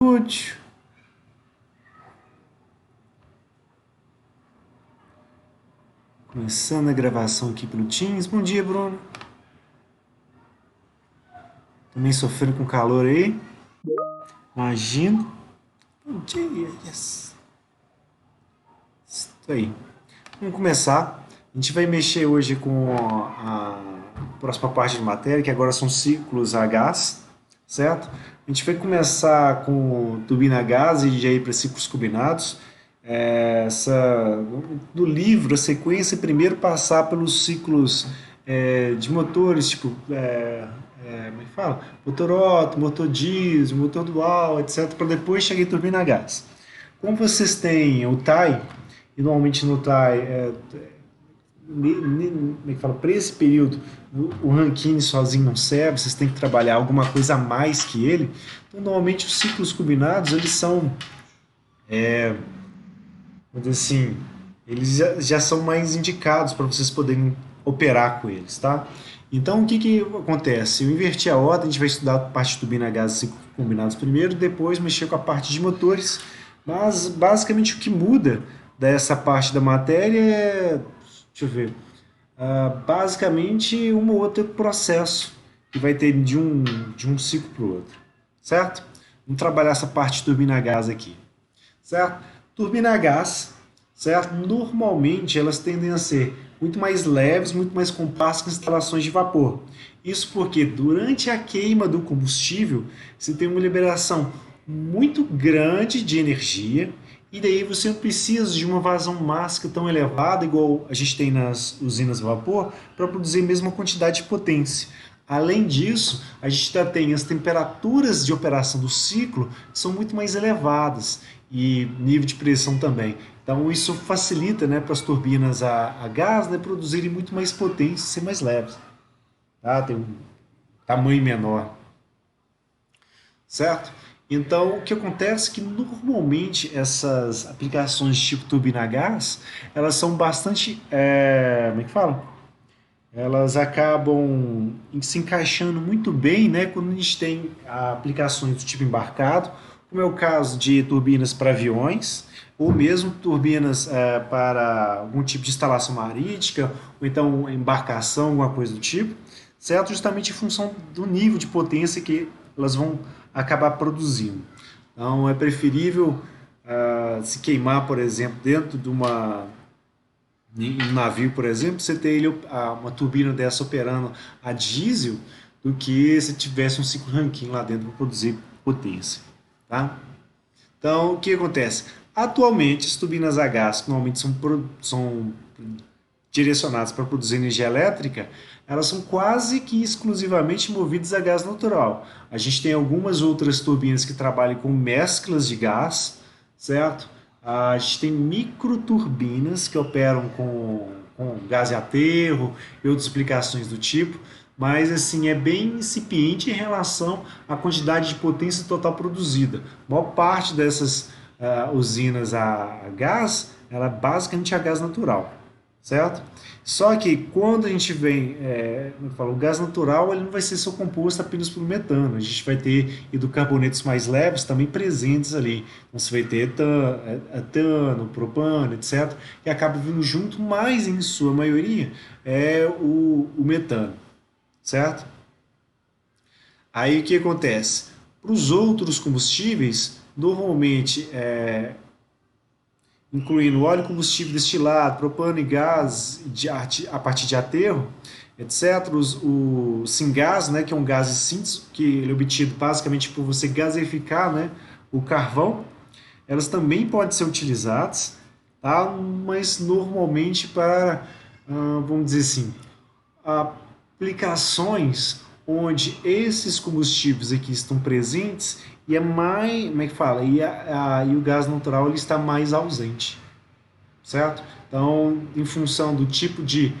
Útil. Começando a gravação aqui pelo Teams. Bom dia, Bruno. Também sofrendo com calor aí. Imagino. Bom dia, yes. Isso aí. Vamos começar. A gente vai mexer hoje com a próxima parte de matéria, que agora são ciclos a gás, certo? A gente vai começar com turbina a gás e já ir para ciclos combinados. Do livro, a sequência, primeiro passar pelos ciclos de motores, tipo, como é que fala? Motor Otto, motor diesel, motor dual, etc., para depois chegar em turbina a gás. Como vocês têm o TAI, e normalmente no TAI, como é que fala? Para esse período, o Rankine sozinho não serve, vocês têm que trabalhar alguma coisa a mais que ele. Então, normalmente, os ciclos combinados, eles são, vamos dizer assim, eles já são mais indicados para vocês poderem operar com eles, tá? Então, o que, que acontece? Eu inverti a ordem, a gente vai estudar a parte de turbina a gás e ciclos combinados primeiro, depois mexer com a parte de motores, mas basicamente o que muda dessa parte da matéria é, deixa eu ver, basicamente um ou outro processo que vai ter de um ciclo para o outro, certo? Vamos trabalhar essa parte de turbina a gás aqui, certo? Turbina a gás, certo? Normalmente elas tendem a ser muito mais leves, muito mais compactas que instalações de vapor. Isso porque durante a queima do combustível você tem uma liberação muito grande de energia e daí você não precisa de uma vazão máxima tão elevada, igual a gente tem nas usinas a vapor, para produzir a mesma quantidade de potência. Além disso, a gente ainda tem as temperaturas de operação do ciclo que são muito mais elevadas e nível de pressão também. Então isso facilita, né, para as turbinas a gás, né, produzirem muito mais potência e ser mais leves. Tá? Tem um tamanho menor, certo? Então, o que acontece é que normalmente essas aplicações de tipo turbina a gás, elas são bastante, como é que fala? Elas acabam se encaixando muito bem, né, quando a gente tem aplicações do tipo embarcado, como é o caso de turbinas para aviões, ou mesmo turbinas para algum tipo de instalação marítima, ou então embarcação, alguma coisa do tipo, certo? Justamente em função do nível de potência que elas vão acabar produzindo. Então é preferível se queimar, por exemplo, dentro de em um navio, por exemplo, você ter uma turbina dessa operando a diesel do que se tivesse um ciclo Rankine lá dentro para produzir potência. Tá? Então, o que acontece? Atualmente, as turbinas a gás, que normalmente são direcionadas para produzir energia elétrica, elas são quase que exclusivamente movidas a gás natural. A gente tem algumas outras turbinas que trabalham com mesclas de gás, certo? A gente tem microturbinas que operam com gás e aterro e outras aplicações do tipo, mas assim é bem incipiente em relação à quantidade de potência total produzida. A maior parte dessas usinas a gás, ela é basicamente a gás natural, certo? Só que quando a gente vem, como eu falo, o gás natural ele não vai ser só composto apenas por metano, a gente vai ter hidrocarbonetos mais leves também presentes ali. Então você vai ter etano, propano, etc., que acaba vindo junto, mas em sua maioria é o metano, certo? Aí o que acontece? Para os outros combustíveis, normalmente incluindo óleo combustível destilado, propano e gás a partir de aterro, etc. O singás, né, que é um gás de síntese, que ele é obtido basicamente por você gaseificar, né, o carvão, elas também podem ser utilizadas, tá? Mas normalmente para, vamos dizer assim, aplicações onde esses combustíveis aqui estão presentes e é mais, como é que fala? E o gás natural ele está mais ausente, certo? Então, em função do tipo de,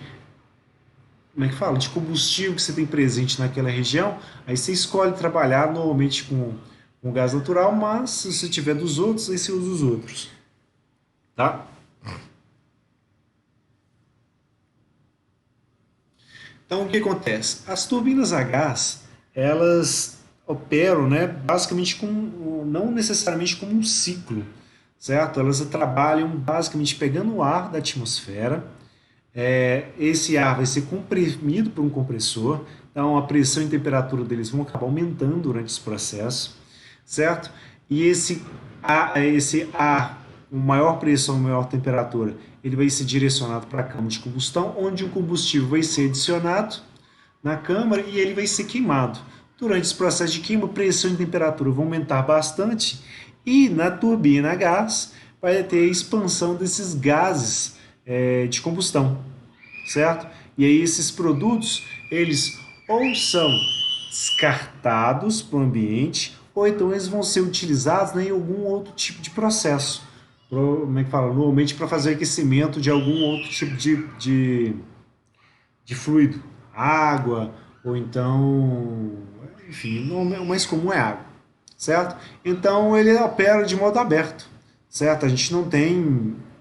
como é que fala? De combustível que você tem presente naquela região, aí você escolhe trabalhar normalmente com gás natural, mas se você tiver dos outros, aí você usa os outros, tá? Então, o que acontece? As turbinas a gás, elas operam, né, basicamente não necessariamente como um ciclo, certo? Elas trabalham basicamente pegando o ar da atmosfera. Esse ar vai ser comprimido por um compressor, então a pressão e temperatura deles vão acabar aumentando durante esse processo, certo? E esse ar com maior pressão, maior temperatura, ele vai ser direcionado para a câmara de combustão, onde o combustível vai ser adicionado na câmara e ele vai ser queimado. Durante esse processo de queima, a pressão e temperatura vão aumentar bastante e na turbina a gás vai ter a expansão desses gases de combustão, certo? E aí esses produtos, eles ou são descartados para o ambiente, ou então eles vão ser utilizados, né, em algum outro tipo de processo. Como é que fala? Normalmente para fazer aquecimento de algum outro tipo de fluido, água, ou então, enfim, o mais comum é água, certo? Então ele opera de modo aberto, certo? A gente não tem,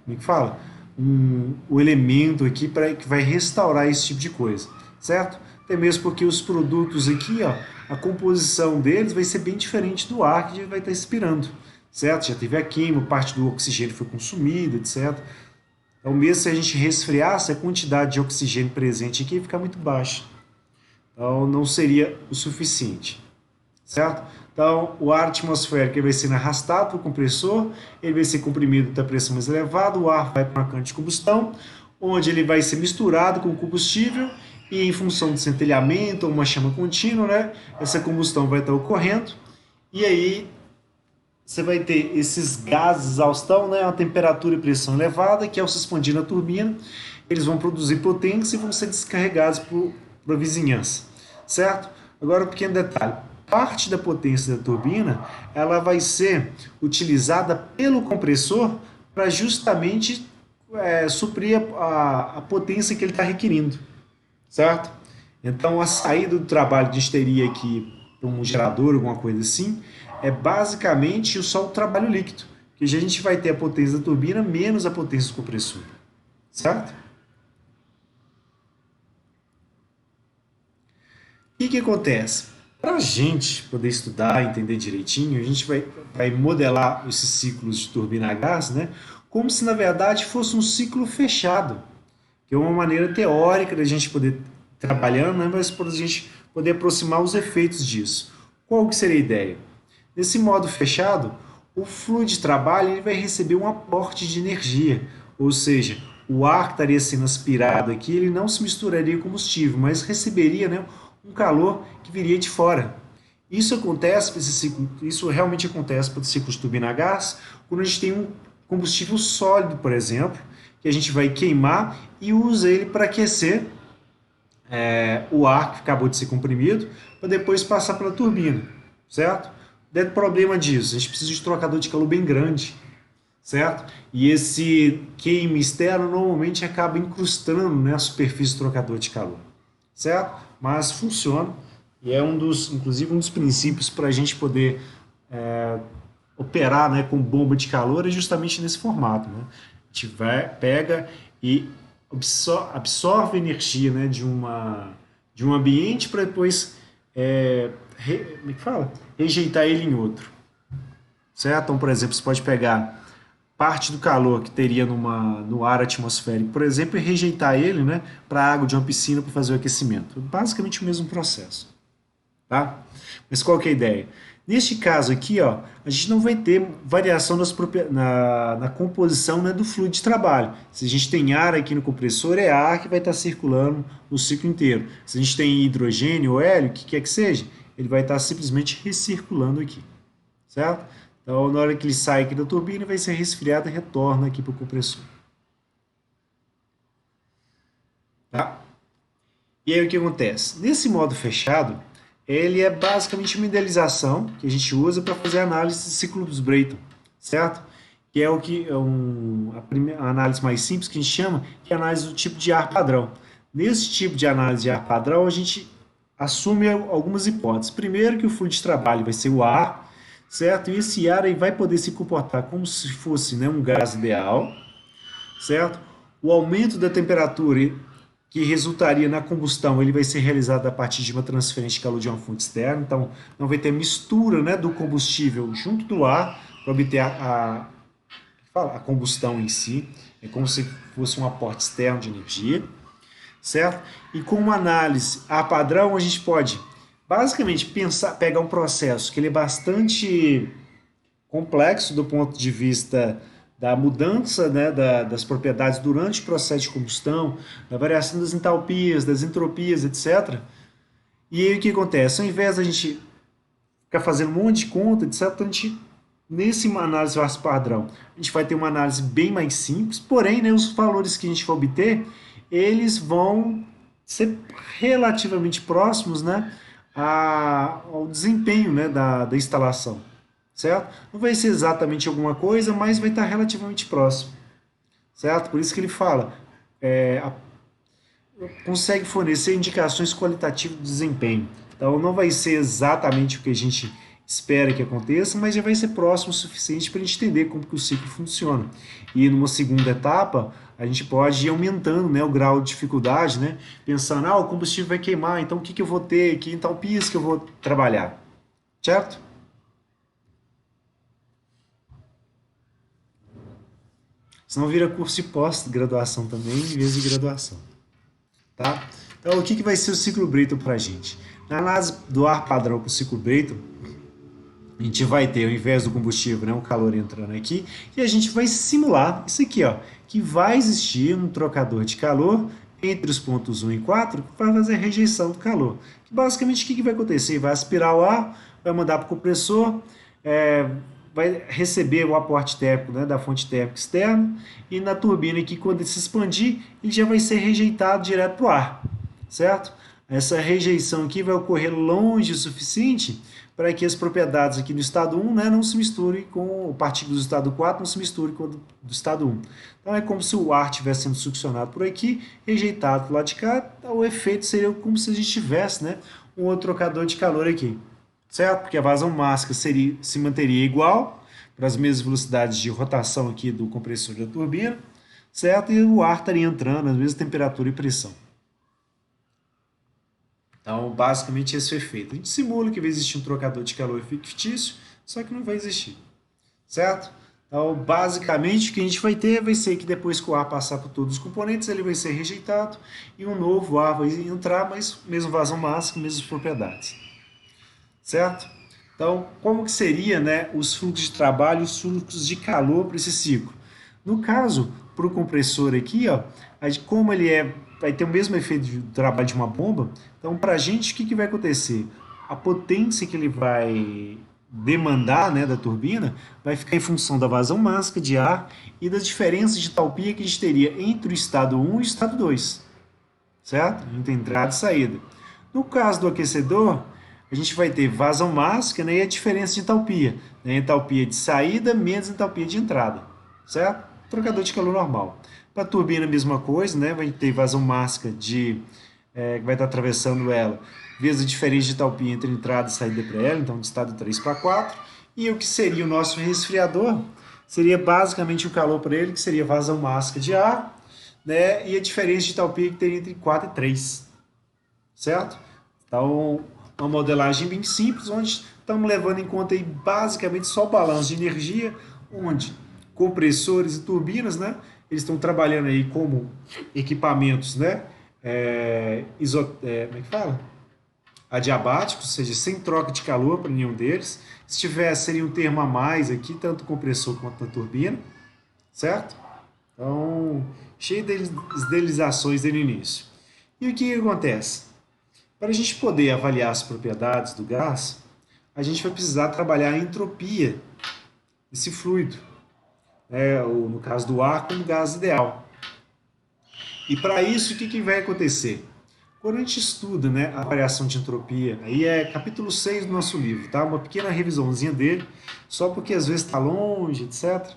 como é que fala? O elemento aqui que vai restaurar esse tipo de coisa, certo? Até mesmo porque os produtos aqui, ó, a composição deles vai ser bem diferente do ar que a gente vai estar expirando, certo? Já teve a queima, parte do oxigênio foi consumida, etc. Então, mesmo se a gente resfriasse, a quantidade de oxigênio presente aqui ia ficar muito baixa. Então, não seria o suficiente, certo? Então, o ar atmosférico ele vai sendo arrastado para o compressor, ele vai ser comprimido até a pressão mais elevada, o ar vai para uma câmara de combustão, onde ele vai ser misturado com o combustível e em função de centelhamento ou uma chama contínua, né, essa combustão vai estar ocorrendo e aí você vai ter esses gases exaustão, né, uma temperatura e pressão elevada, que ao se expandir na turbina, eles vão produzir potência e vão ser descarregados para a vizinhança, certo? Agora, um pequeno detalhe. Parte da potência da turbina, ela vai ser utilizada pelo compressor para justamente suprir a potência que ele está requerindo, certo? Então, a saída do trabalho de histeria aqui para um gerador, alguma coisa assim, é basicamente só o trabalho líquido, que a gente vai ter a potência da turbina menos a potência do compressor, certo? E o que acontece? Para a gente poder estudar, entender direitinho, a gente vai modelar esses ciclos de turbina a gás, né, como se na verdade fosse um ciclo fechado, que é uma maneira teórica da gente poder trabalhando, né, mas para a gente poder aproximar os efeitos disso. Qual que seria a ideia? Nesse modo fechado, o fluido de trabalho ele vai receber um aporte de energia, ou seja, o ar que estaria sendo aspirado aqui ele não se misturaria com combustível, mas receberia, né, um calor que viria de fora. Isso acontece, isso realmente acontece para o ciclo de turbina a gás, quando a gente tem um combustível sólido, por exemplo, que a gente vai queimar e usa ele para aquecer o ar que acabou de ser comprimido, para depois passar pela turbina, certo? Dentro do problema disso, a gente precisa de um trocador de calor bem grande, certo? E esse queime externo normalmente acaba incrustando, né, a superfície do trocador de calor, certo? Mas funciona e é inclusive um dos princípios para a gente poder operar, né, com bomba de calor é justamente nesse formato, né? A gente pega e absorve energia, né, de um ambiente para depois como é que fala? Rejeitar ele em outro, certo? Então, por exemplo, você pode pegar parte do calor que teria no ar atmosférico, por exemplo, e rejeitar ele, né, para a água de uma piscina para fazer o aquecimento. Basicamente o mesmo processo, tá? Mas qual que é a ideia? Neste caso aqui, ó, a gente não vai ter variação na composição, né, do fluido de trabalho. Se a gente tem ar aqui no compressor, é ar que vai estar circulando o ciclo inteiro. Se a gente tem hidrogênio ou hélio, o que quer que seja, ele vai estar simplesmente recirculando aqui, certo? Então, na hora que ele sai aqui da turbina, vai ser resfriado e retorna aqui para o compressor. Tá? E aí o que acontece? Nesse modo fechado, ele é basicamente uma idealização que a gente usa para fazer a análise de ciclos Brayton, certo? Que é a análise mais simples que a gente chama, que é a análise do tipo de ar padrão. Nesse tipo de análise de ar padrão, a gente assume algumas hipóteses. Primeiro, que o fluido de trabalho vai ser o ar, certo? E esse ar aí vai poder se comportar como se fosse, né, um gás ideal, certo? O aumento da temperatura que resultaria na combustão, ele vai ser realizado a partir de uma transferência de calor de uma fonte externa, então não vai ter mistura, né, do combustível junto do ar para obter a combustão em si, é como se fosse um aporte externo de energia, certo? E com uma análise a padrão, a gente pode basicamente pegar um processo que ele é bastante complexo do ponto de vista da mudança, né, das propriedades durante o processo de combustão, da variação das entalpias, das entropias, etc. E aí o que acontece? Ao invés da gente ficar fazendo um monte de conta, etc., a gente, nesse análise padrão, a gente vai ter uma análise bem mais simples, porém, né, os valores que a gente vai obter, eles vão ser relativamente próximos, né, ao desempenho, né, da instalação, certo? Não vai ser exatamente alguma coisa, mas vai estar relativamente próximo, certo? Por isso que ele fala, consegue fornecer indicações qualitativas de desempenho. Então não vai ser exatamente o que a gente espera que aconteça, mas já vai ser próximo o suficiente para a gente entender como que o ciclo funciona. E numa segunda etapa, a gente pode ir aumentando, né, o grau de dificuldade, né, pensando, o combustível vai queimar, então o que, que eu vou ter, que entalpias que eu vou trabalhar, certo? Senão vira curso de pós-graduação também, em vez de graduação. Tá? Então, o que, que vai ser o ciclo Brayton para a gente? Na análise do ar padrão para o ciclo Brayton, a gente vai ter, ao invés do combustível, né, um calor entrando aqui, e a gente vai simular isso aqui, ó, que vai existir um trocador de calor entre os pontos 1 e 4 para fazer a rejeição do calor. Basicamente, o que, que vai acontecer? Vai aspirar o ar, vai mandar para o compressor, vai receber o aporte térmico, né, da fonte térmica externa, e na turbina aqui, quando ele se expandir, ele já vai ser rejeitado direto para o ar, certo? Essa rejeição aqui vai ocorrer longe o suficiente para que as propriedades aqui do estado 1, né, não se misturem com partículas do estado 4, não se misturem com do estado 1. Então é como se o ar estivesse sendo succionado por aqui, rejeitado do lado de cá, o efeito seria como se a gente tivesse, né, um outro trocador de calor aqui, certo? Porque a vazão máxima se manteria igual para as mesmas velocidades de rotação aqui do compressor da turbina, certo? E o ar estaria entrando na mesma temperatura e pressão. Então, basicamente, esse é o efeito. A gente simula que vai existir um trocador de calor fictício, só que não vai existir, certo? Então, basicamente, o que a gente vai ser que depois que o ar passar por todos os componentes, ele vai ser rejeitado e um novo ar vai entrar, mas mesmo vazão máximo, mesmas propriedades, certo? Então, como que seria, né, os fluxos de trabalho, os fluxos de calor para esse ciclo? No caso, para o compressor aqui, ó, como ele vai ter o mesmo efeito de trabalho de uma bomba, então para a gente o que, que vai acontecer? A potência que ele vai demandar, né, da turbina vai ficar em função da vazão máxima de ar e das diferenças de entalpia que a gente teria entre o estado 1 e o estado 2, certo? Entre entrada e saída. No caso do aquecedor, a gente vai ter vazão máxima, né, e a diferença de entalpia, né, entalpia de saída menos entalpia de entrada, certo? Trocador de calor normal. Para a turbina, a mesma coisa, né? Vai ter vazão máxima que vai estar atravessando ela, vezes a diferença de entalpia entre entrada e saída para ela, então de estado 3 para 4. E o que seria o nosso resfriador? Seria basicamente o calor para ele, que seria vazão máxima de ar, né? E a diferença de entalpia que teria entre 4 e 3, certo? Então, uma modelagem bem simples, onde estamos levando em conta aí basicamente só o balanço de energia, onde compressores e turbinas, né? Eles estão trabalhando aí como equipamentos, né? Como é que fala? Adiabáticos, ou seja, sem troca de calor para nenhum deles. Se tivesse, seria um termo a mais aqui, tanto o compressor quanto a turbina, certo? Então, cheio de idealizações desde o início. E o que acontece? Para a gente poder avaliar as propriedades do gás, a gente vai precisar trabalhar a entropia desse fluido, né? Ou no caso do ar, como gás ideal. E para isso, o que, que vai acontecer? Quando a gente estuda, né, a variação de entropia, aí é capítulo 6 do nosso livro, tá? Uma pequena revisãozinha dele, só porque às vezes está longe, etc.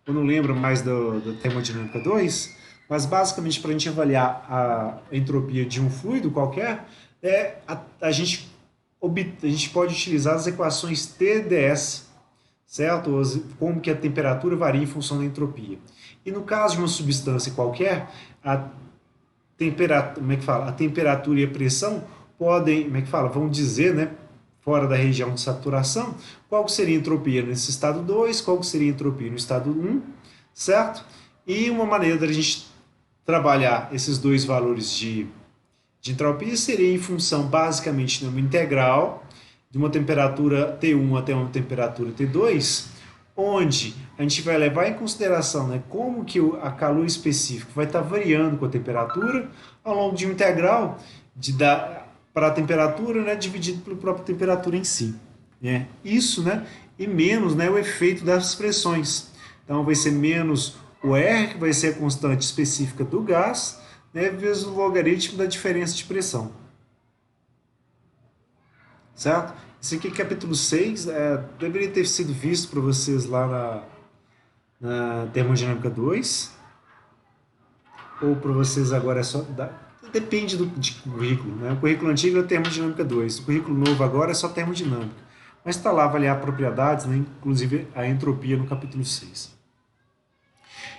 Eu não lembro mais do termodinâmica 2, mas basicamente para a gente avaliar a entropia de um fluido qualquer, a gente pode utilizar as equações TdS, certo? Como que a temperatura varia em função da entropia. E no caso de uma substância qualquer, a como é que fala? A temperatura e a pressão podem, como é que fala? Vão dizer, né, fora da região de saturação, qual que seria a entropia nesse estado 2, qual que seria a entropia no estado um, certo? E uma maneira da gente trabalhar esses dois valores de entropia seria em função basicamente de uma integral de uma temperatura T1 até uma temperatura T2, onde a gente vai levar em consideração, né, como que a calor específico vai estar variando com a temperatura ao longo de uma integral para a temperatura, né, dividido pela própria temperatura em si. Né? Isso, né, e menos, né, o efeito das pressões. Então vai ser menos o R, que vai ser a constante específica do gás, né, vezes o logaritmo da diferença de pressão. Certo? Esse aqui é capítulo 6, deveria ter sido visto para vocês lá na Termodinâmica 2, ou para vocês agora é só. Depende de currículo. Né? O currículo antigo é Termodinâmica 2, o currículo novo agora é só Termodinâmica. Mas está lá avaliar propriedades, né? Inclusive a entropia no capítulo 6.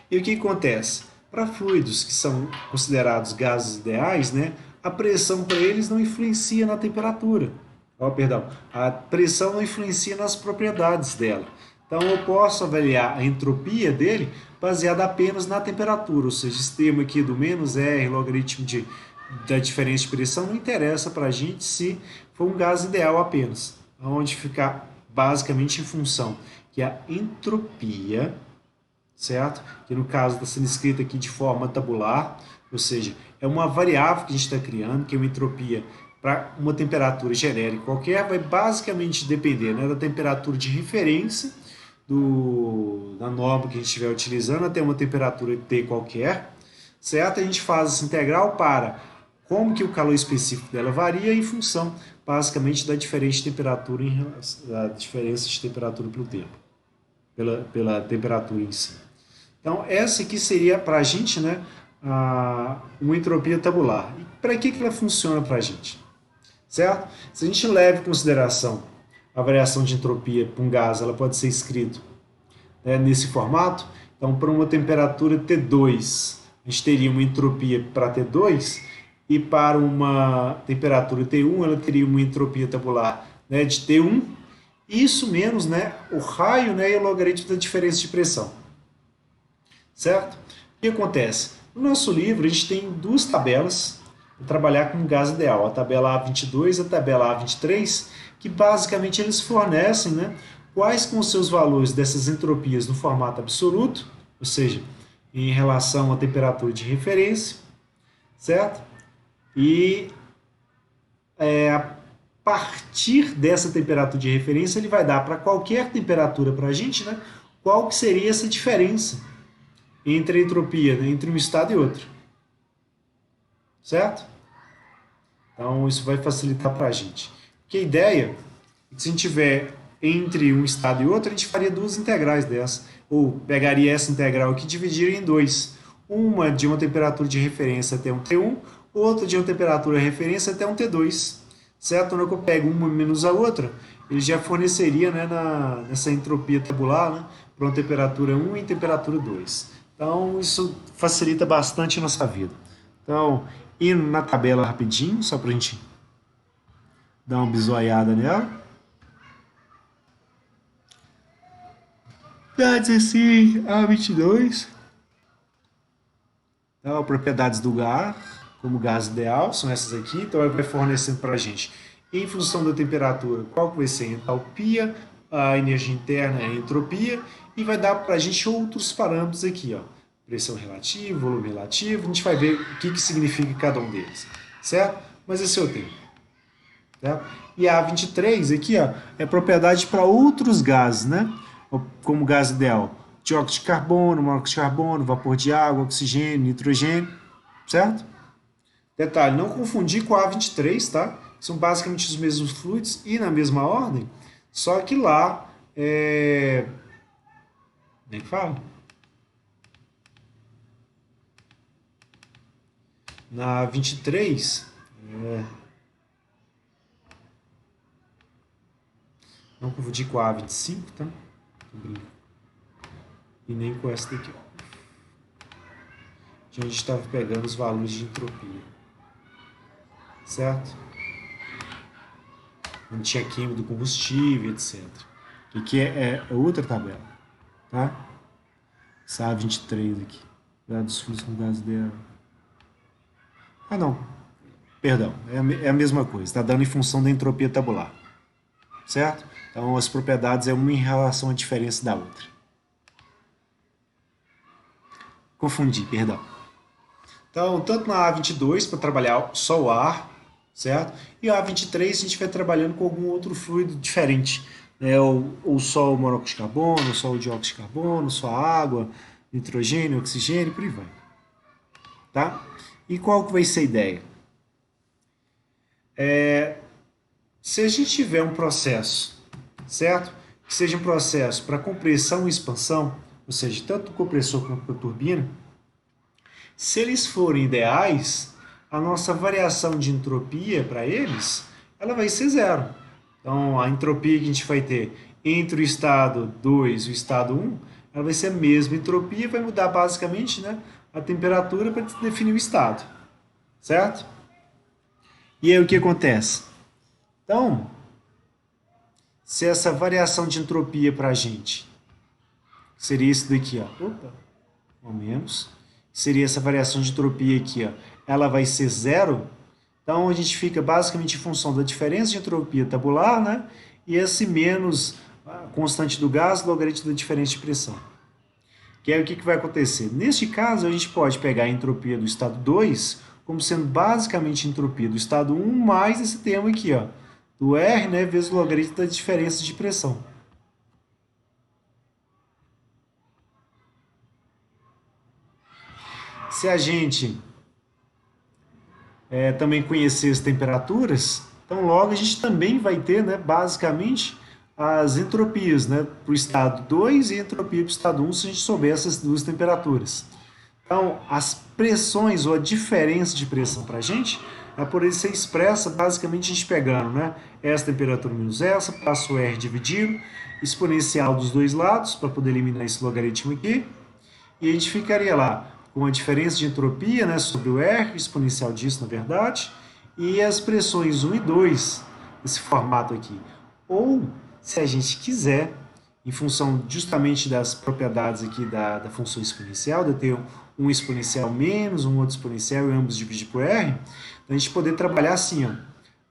E o que acontece? Para fluidos que são considerados gases ideais, né, a pressão para eles não influencia na temperatura. Perdão, a pressão não influencia nas propriedades dela. Então eu posso avaliar a entropia dele baseada apenas na temperatura, ou seja, esse termo aqui do menos R, logaritmo da diferença de pressão, não interessa para a gente se for um gás ideal apenas, onde ficar basicamente em função que a entropia, certo? Que no caso está sendo escrita aqui de forma tabular, ou seja, é uma variável que a gente está criando, que é uma entropia para uma temperatura genérica qualquer, vai basicamente depender, né, da temperatura de referência da norma que a gente estiver utilizando até uma temperatura T qualquer, certo? A gente faz essa integral para como que o calor específico dela varia em função, basicamente, da diferença de temperatura da diferença de temperatura pelo tempo, pela temperatura em si. Então, essa aqui seria para a gente, né, uma entropia tabular. E para que ela funciona para a gente? Certo? Se a gente leva em consideração a variação de entropia para um gás, ela pode ser escrita, né, nesse formato. Então, para uma temperatura T2, a gente teria uma entropia para T2, e para uma temperatura T1, ela teria uma entropia tabular, né, de T1, isso menos, né, o raio, né, e o logaritmo da diferença de pressão. Certo? O que acontece? No nosso livro, a gente tem duas tabelas para trabalhar com gás ideal, a tabela A22 e a tabela A23, que basicamente eles fornecem, né, quais são os seus valores dessas entropias no formato absoluto, ou seja, em relação à temperatura de referência, certo? E a partir dessa temperatura de referência, ele vai dar para qualquer temperatura para a gente, né, qual que seria essa diferença entre a entropia, né, entre um estado e outro. Certo? Então, isso vai facilitar para a gente. Porque a ideia é que se a gente tiver entre um estado e outro, a gente faria duas integrais dessa. Ou pegaria essa integral aqui e dividiria em dois. Uma de uma temperatura de referência até um T1, outra de uma temperatura de referência até um T2. Certo? Na hora que eu pego uma menos a outra, ele já forneceria, né, nessa entropia tabular, né, para uma temperatura 1 e temperatura 2. Então, isso facilita bastante a nossa vida. Então, indo na tabela rapidinho, só para a gente dar uma bisoiada nela. Dados assim, A22. Então, propriedades do gás, como gás ideal, são essas aqui. Então, ele vai fornecendo para a gente, em função da temperatura, qual que vai ser a entalpia, a energia interna, a entropia, e vai dar para a gente outros parâmetros aqui, ó. Pressão relativa, volume relativo, a gente vai ver o que significa cada um deles, certo? Mas esse é o tema. Certo? E a A23 aqui, ó, é propriedade para outros gases, né? Como gás ideal, dióxido de carbono, monóxido de carbono, vapor de água, oxigênio, nitrogênio, certo? Detalhe, não confundir com a A23, tá? São basicamente os mesmos fluidos e na mesma ordem, só que lá como é que fala? Na 23, não confundir com a A25, tá? E nem com essa daqui, ó. de onde a gente estava pegando os valores de entropia, certo? Onde tinha queima do combustível, etc. Que aqui é outra tabela, tá? Essa A23 aqui, dos fluxos com gás dela. Ah, não, perdão, é a mesma coisa, está dando em função da entropia tabular, certo? Então, as propriedades é uma em relação à diferença da outra. Confundi, perdão. Então, tanto na A22 para trabalhar só o ar, certo? E a A23 a gente vai trabalhando com algum outro fluido diferente, né? Ou só o monóxido de carbono, ou só o dióxido de carbono, só a água, nitrogênio, oxigênio, por aí vai, tá? E qual que vai ser a ideia? Se a gente tiver um processo, certo? Que seja um processo para compressão e expansão, ou seja, tanto o compressor quanto a turbina, se eles forem ideais, a nossa variação de entropia para eles, ela vai ser zero. Então, a entropia que a gente vai ter entre o estado 2 e o estado 1, ela vai ser a mesma entropia, vai mudar basicamente, né, a temperatura para definir o estado, certo? E aí o que acontece? Então, se essa variação de entropia para a gente seria isso daqui, ó, opa, ao menos, seria essa variação de entropia aqui, ó, ela vai ser zero, então a gente fica basicamente em função da diferença de entropia tabular, né, e esse menos a constante do gás, logaritmo da diferença de pressão. Que aí o que vai acontecer? Neste caso, a gente pode pegar a entropia do estado 2 como sendo basicamente a entropia do estado 1 mais esse termo aqui, ó, do R, né, vezes o logaritmo da diferença de pressão. Se a gente também conhecer as temperaturas, então logo a gente também vai ter, né, basicamente, as entropias, né, para o estado 2 e entropia para o estado 1, se a gente souber essas duas temperaturas. Então, as pressões ou a diferença de pressão para a gente vai poder ser expressa basicamente a gente pegando, né, essa temperatura menos essa, passa o R dividido, exponencial dos dois lados, para poder eliminar esse logaritmo aqui, e a gente ficaria lá com a diferença de entropia, né, sobre o R, exponencial disso, na verdade, e as pressões 1 e 2, esse formato aqui. Ou, se a gente quiser, em função justamente das propriedades aqui da função exponencial, de ter um exponencial menos, um outro exponencial e ambos dividir por R, a gente poder trabalhar assim, ó.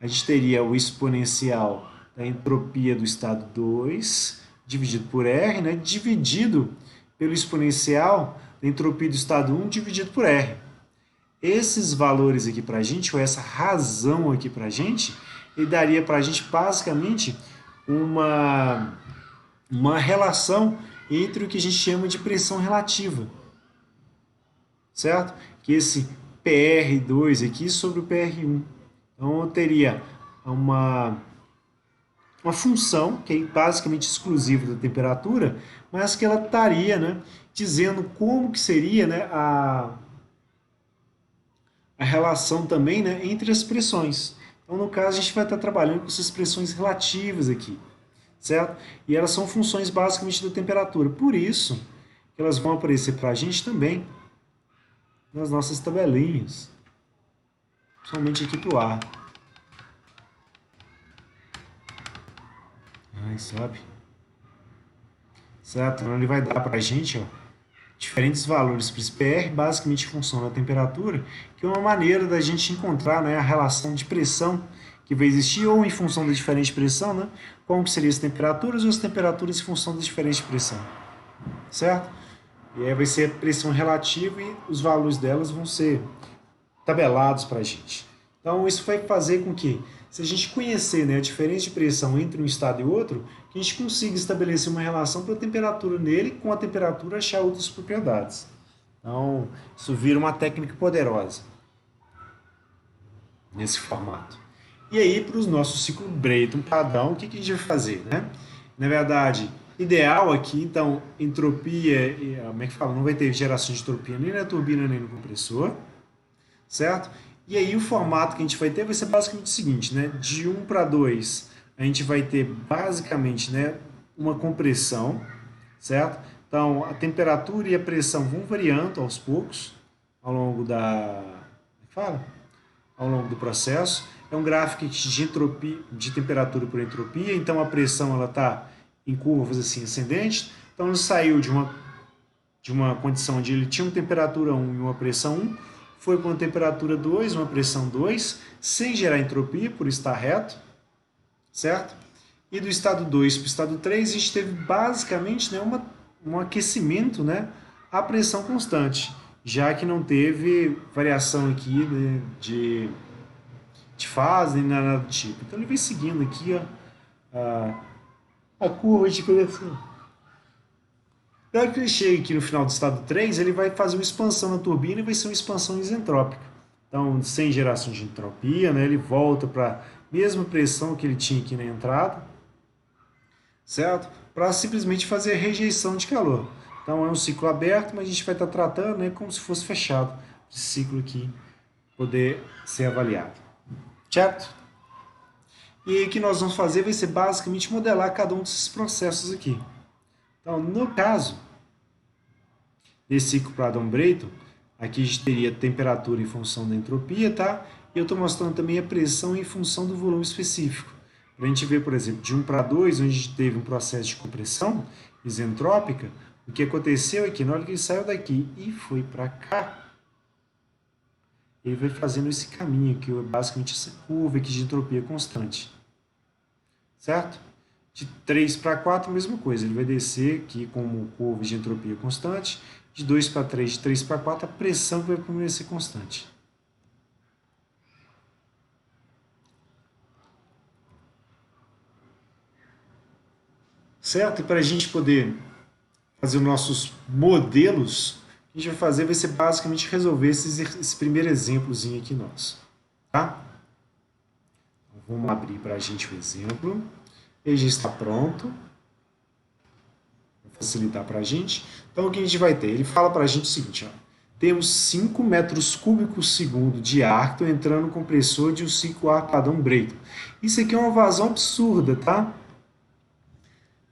A gente teria o exponencial da entropia do estado 2 dividido por R, né, dividido pelo exponencial da entropia do estado 1 dividido por R. Esses valores aqui para a gente, ou essa razão aqui para a gente, ele daria para a gente basicamente uma relação entre o que a gente chama de pressão relativa, certo? Que esse PR2 aqui sobre o PR1. Então eu teria uma função que é basicamente exclusiva da temperatura, mas que ela estaria, né, dizendo como que seria, né, a relação também, né, entre as pressões. Então, no caso, a gente vai estar trabalhando com essas pressões relativas aqui, certo? E elas são funções basicamente da temperatura. Por isso que elas vão aparecer para a gente também nas nossas tabelinhas, somente aqui para o ar. Ai, sabe? Certo? Então, ele vai dar para a gente, ó, diferentes valores para esse PR, basicamente em função da temperatura, que é uma maneira da gente encontrar, né, a relação de pressão que vai existir, ou em função da diferente pressão, né, como que seriam as temperaturas, ou as temperaturas em função da diferente pressão, certo? E aí vai ser a pressão relativa e os valores delas vão ser tabelados para a gente. Então isso vai fazer com que, se a gente conhecer, né, a diferença de pressão entre um estado e outro, que a gente consiga estabelecer uma relação para a temperatura nele com a temperatura achar outras propriedades. Então isso vira uma técnica poderosa nesse formato. E aí para os nossos ciclo Brayton padrão, o que a gente vai fazer, né? Na verdade, ideal aqui, então, entropia, como é que fala? Não vai ter geração de entropia nem na turbina nem no compressor, certo? E aí o formato que a gente vai ter vai ser basicamente o seguinte, né? De 1 para 2, a gente vai ter basicamente, né, uma compressão, certo? Então a temperatura e a pressão vão variando aos poucos, ao longo da, fala, ao longo do processo. É um gráfico de entropia, de temperatura por entropia, então a pressão ela está em curvas assim ascendentes. Então ele saiu de uma condição onde ele tinha uma temperatura 1 e uma pressão 1, foi para uma temperatura 2, uma pressão 2, sem gerar entropia, por estar reto, certo? E do estado 2 para o estado 3, a gente teve basicamente, né, um aquecimento, né, a pressão constante, já que não teve variação aqui, né, de fase nem nada do tipo. Então ele vem seguindo aqui a curva de correção. Na hora que ele chega aqui no final do estado 3, ele vai fazer uma expansão na turbina e vai ser uma expansão isentrópica. Então, sem geração de entropia, né, ele volta para a mesma pressão que ele tinha aqui na entrada, certo? Para simplesmente fazer a rejeição de calor. Então, é um ciclo aberto, mas a gente vai estar tratando, né, como se fosse fechado, esse ciclo aqui poder ser avaliado, certo? E o que nós vamos fazer vai ser basicamente modelar cada um desses processos aqui. Então, no caso desse ciclo Pradon-Brayton, aqui a gente teria temperatura em função da entropia, tá? E eu estou mostrando também a pressão em função do volume específico. Para a gente ver, por exemplo, de 1 para 2, onde a gente teve um processo de compressão isentrópica, o que aconteceu é que na hora que ele saiu daqui e foi para cá, ele vai fazendo esse caminho aqui, basicamente essa curva aqui de entropia constante, certo? De 3 para 4, a mesma coisa, ele vai descer aqui como curva de entropia constante, de 2 para 3, de 3 para 4, a pressão vai permanecer constante. Certo? E para a gente poder fazer os nossos modelos, o que a gente vai fazer vai ser basicamente resolver esse primeiro exemplozinho aqui nosso. Tá? Então, vamos abrir para a gente o exemplo. Ele já está pronto. Vai facilitar para a gente. Então, o que a gente vai ter? Ele fala para a gente o seguinte, ó. Temos 5 metros cúbicos segundo de ar que estão entrando no compressor de um ciclo ar padrão Brayton. Isso aqui é uma vazão absurda, tá?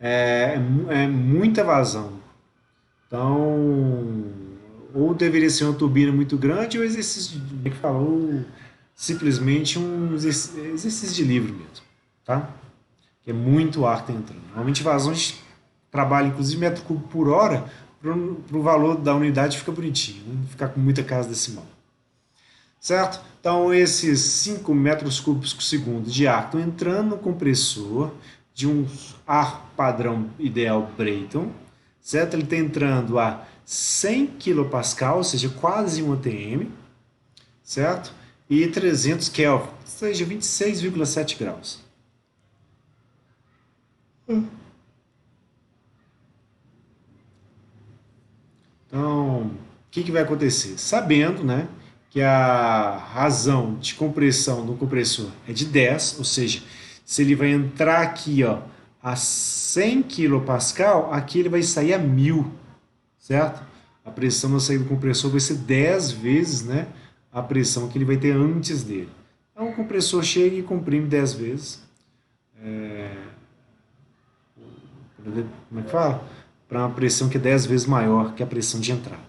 É muita vazão. Então, ou deveria ser uma turbina muito grande, ou exercício de que falou simplesmente um exercício de livre mesmo, tá? Que é muito ar que está entrando. Normalmente vazões trabalham inclusive metro cubo por hora, para o valor da unidade ficar bonitinho, né? Não ficar com muita casa decimal. Certo? Então, esses 5 metros cúbicos por segundo de ar estão entrando no compressor de um ar padrão ideal Brayton, certo? Ele está entrando a 100 kPa, ou seja, quase 1 atm, certo? E 300 Kelvin, ou seja, 26,7 graus. Então, o que vai acontecer? Sabendo, né, que a razão de compressão no compressor é de 10, ou seja, se ele vai entrar aqui, ó, a 100 kPa, aqui ele vai sair a 1000, certo? A pressão na saída do compressor vai ser 10 vezes, né, a pressão que ele vai ter antes dele. Então o compressor chega e comprime 10 vezes. Como é que fala? Para uma pressão que é 10 vezes maior que a pressão de entrada.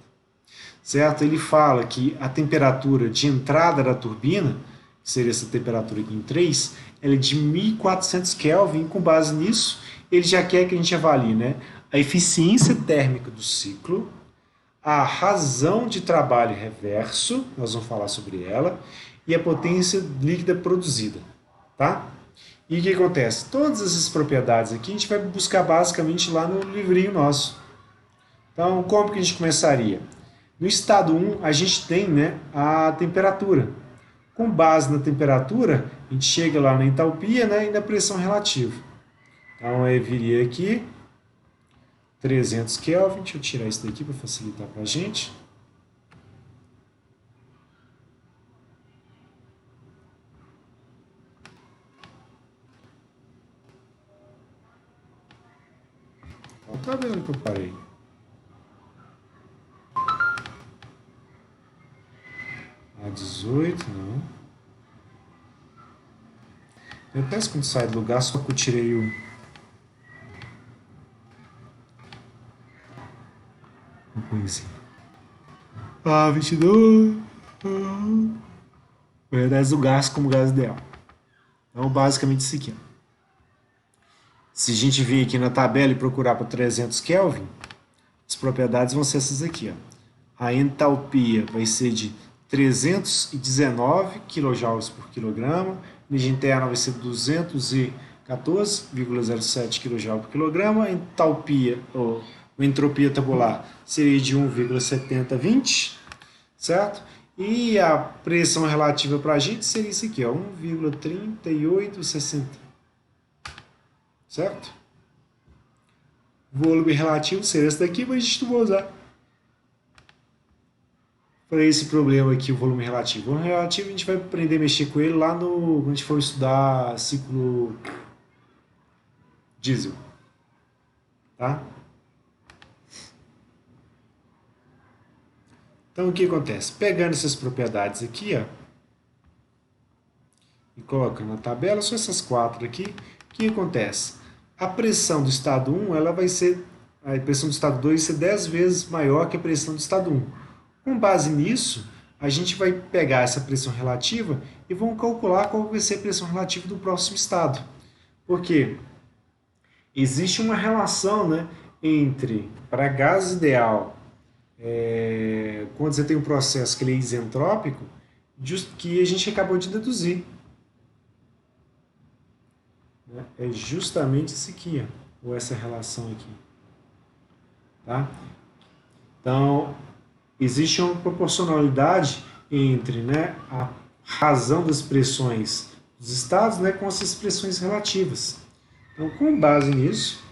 Certo? Ele fala que a temperatura de entrada da turbina, que seria essa temperatura aqui em 3, ela é de 1400 Kelvin. Com base nisso, ele já quer que a gente avalie, né, a eficiência térmica do ciclo, a razão de trabalho reverso, nós vamos falar sobre ela, e a potência líquida produzida. Tá? E o que acontece? Todas essas propriedades aqui a gente vai buscar basicamente lá no livrinho nosso. Então, como que a gente começaria? No estado 1, a gente tem, né, a temperatura. Com base na temperatura, a gente chega lá na entalpia, né, e na pressão relativa. Então, eu viria aqui, 300 Kelvin. Deixa eu tirar isso daqui para facilitar para a gente. Tá vendo que eu parei? A 18, não. Eu peço quando sai do lugar, só que eu tirei o coisinho. a 22 unidades do gás como gás ideal. Então, basicamente isso aqui. Se a gente vir aqui na tabela e procurar para 300 Kelvin, as propriedades vão ser essas aqui. Ó. A entalpia vai ser de 319 kJ por quilograma, a energia interna vai ser 214,07 kJ por quilograma, a entalpia, ou a entropia tabular seria de 1,7020, certo? E a pressão relativa para a gente seria isso aqui, ó, 1,3860, certo? Volume relativo seria esse daqui, mas a gente não vai usar para esse problema aqui, o volume relativo. O volume relativo a gente vai aprender a mexer com ele lá no, quando a gente for estudar ciclo diesel, tá? Então o que acontece? Pegando essas propriedades aqui, ó, e colocando na tabela, só essas quatro aqui, o que acontece? A pressão do estado 1, ela vai ser, a pressão do estado 2 vai ser 10 vezes maior que a pressão do estado 1. Com base nisso, a gente vai pegar essa pressão relativa e vamos calcular qual vai ser a pressão relativa do próximo estado. Porque existe uma relação, né, entre, para gás ideal, quando você tem um processo que ele é isentrópico, que a gente acabou de deduzir. É justamente isso aqui, ó, ou essa relação aqui. Tá? Então, existe uma proporcionalidade entre, né, a razão das pressões dos estados, né, com essas pressões relativas. Então, com base nisso,